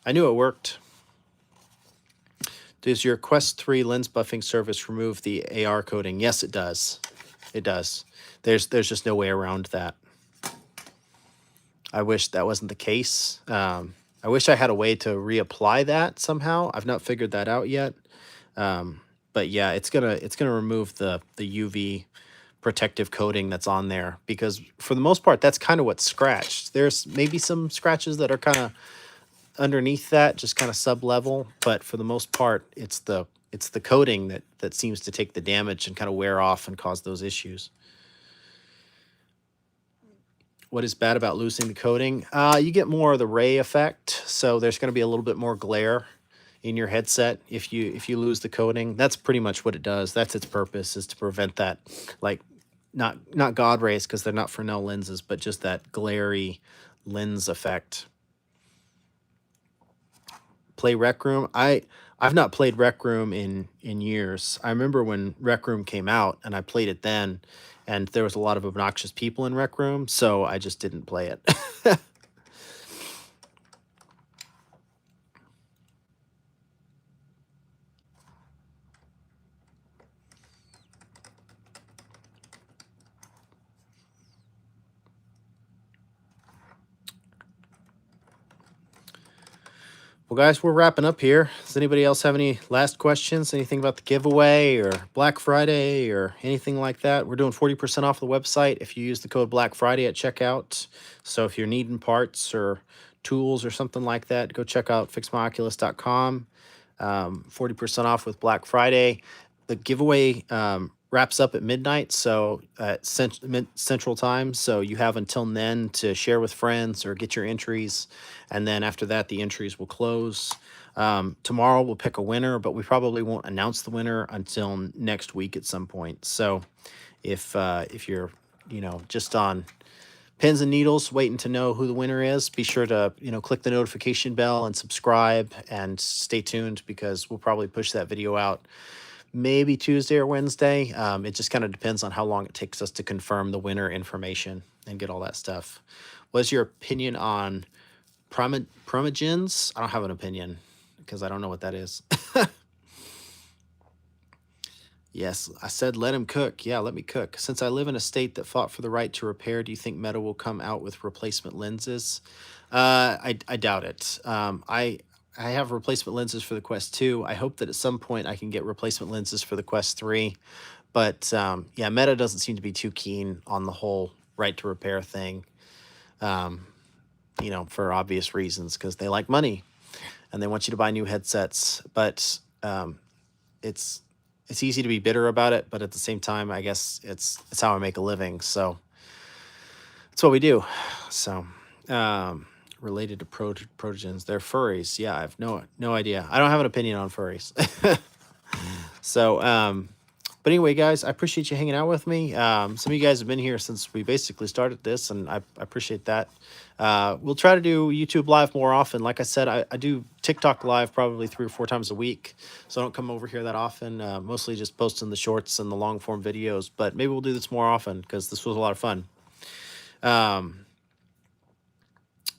I knew it worked. Does your Quest 3 lens buffing service remove the AR coding? Yes, it does. It does. There's just no way around that. I wish that wasn't the case. I wish I had a way to reapply that somehow. I've not figured that out yet. But yeah, it's gonna remove the UV protective coating that's on there, because for the most part, that's kind of what's scratched. There's maybe some scratches that are kind of underneath that, just kind of sub-level, but for the most part, it's the coating that seems to take the damage and kind of wear off and cause those issues. What is bad about losing the coating? You get more of the ray effect, so there's going to be a little bit more glare in your headset if you lose the coating. That's pretty much what it does. That's its purpose, is to prevent that, like, not God rays, because they're not Fresnel lenses, but just that glary lens effect. Play Rec Room. I've not played Rec Room in years. I remember when Rec Room came out and I played it then, and there was a lot of obnoxious people in Rec Room, so I just didn't play it. Well, guys, we're wrapping up here. Does anybody else have any last questions? Anything about the giveaway or Black Friday or anything like that? We're doing 40% off the website if you use the code Black Friday at checkout. So if you're needing parts or tools or something like that, go check out fixmyoculus.com. 40% off with Black Friday. The giveaway wraps up at midnight, so at Central Time. So you have until then to share with friends or get your entries, and then after that, the entries will close. Tomorrow we'll pick a winner, but we probably won't announce the winner until next week at some point. So if you're just on pins and needles waiting to know who the winner is, be sure to click the notification bell and subscribe and stay tuned, because we'll probably push that video out maybe Tuesday or Wednesday. It just kind of depends on how long it takes us to confirm the winner information and get all that stuff. What's your opinion on Primogens? I don't have an opinion because I don't know what that is. Yes, I said let him cook. Yeah, let me cook. Since I live in a state that fought for the right to repair, do you think Meta will come out with replacement lenses? I doubt it. I have replacement lenses for the Quest 2. I hope that at some point I can get replacement lenses for the Quest 3. But yeah, Meta doesn't seem to be too keen on the whole right to repair thing, for obvious reasons, because they like money and they want you to buy new headsets. But it's easy to be bitter about it, but at the same time, I guess it's how I make a living. So that's what we do. So related to Primogens, they're furries. Yeah, I have no idea. I don't have an opinion on furries. So but anyway, guys, I appreciate you hanging out with me. Some of you guys have been here since we basically started this, and I appreciate that. We'll try to do YouTube Live more often. Like I said, I do TikTok Live probably 3 or 4 times a week, so I don't come over here that often, mostly just posting the shorts and the long-form videos. But maybe we'll do this more often, because this was a lot of fun.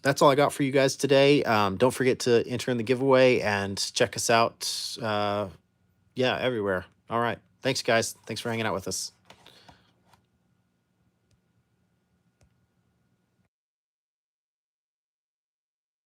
That's all I got for you guys today. Don't forget to enter in the giveaway and check us out, everywhere. All right. Thanks, guys. Thanks for hanging out with us.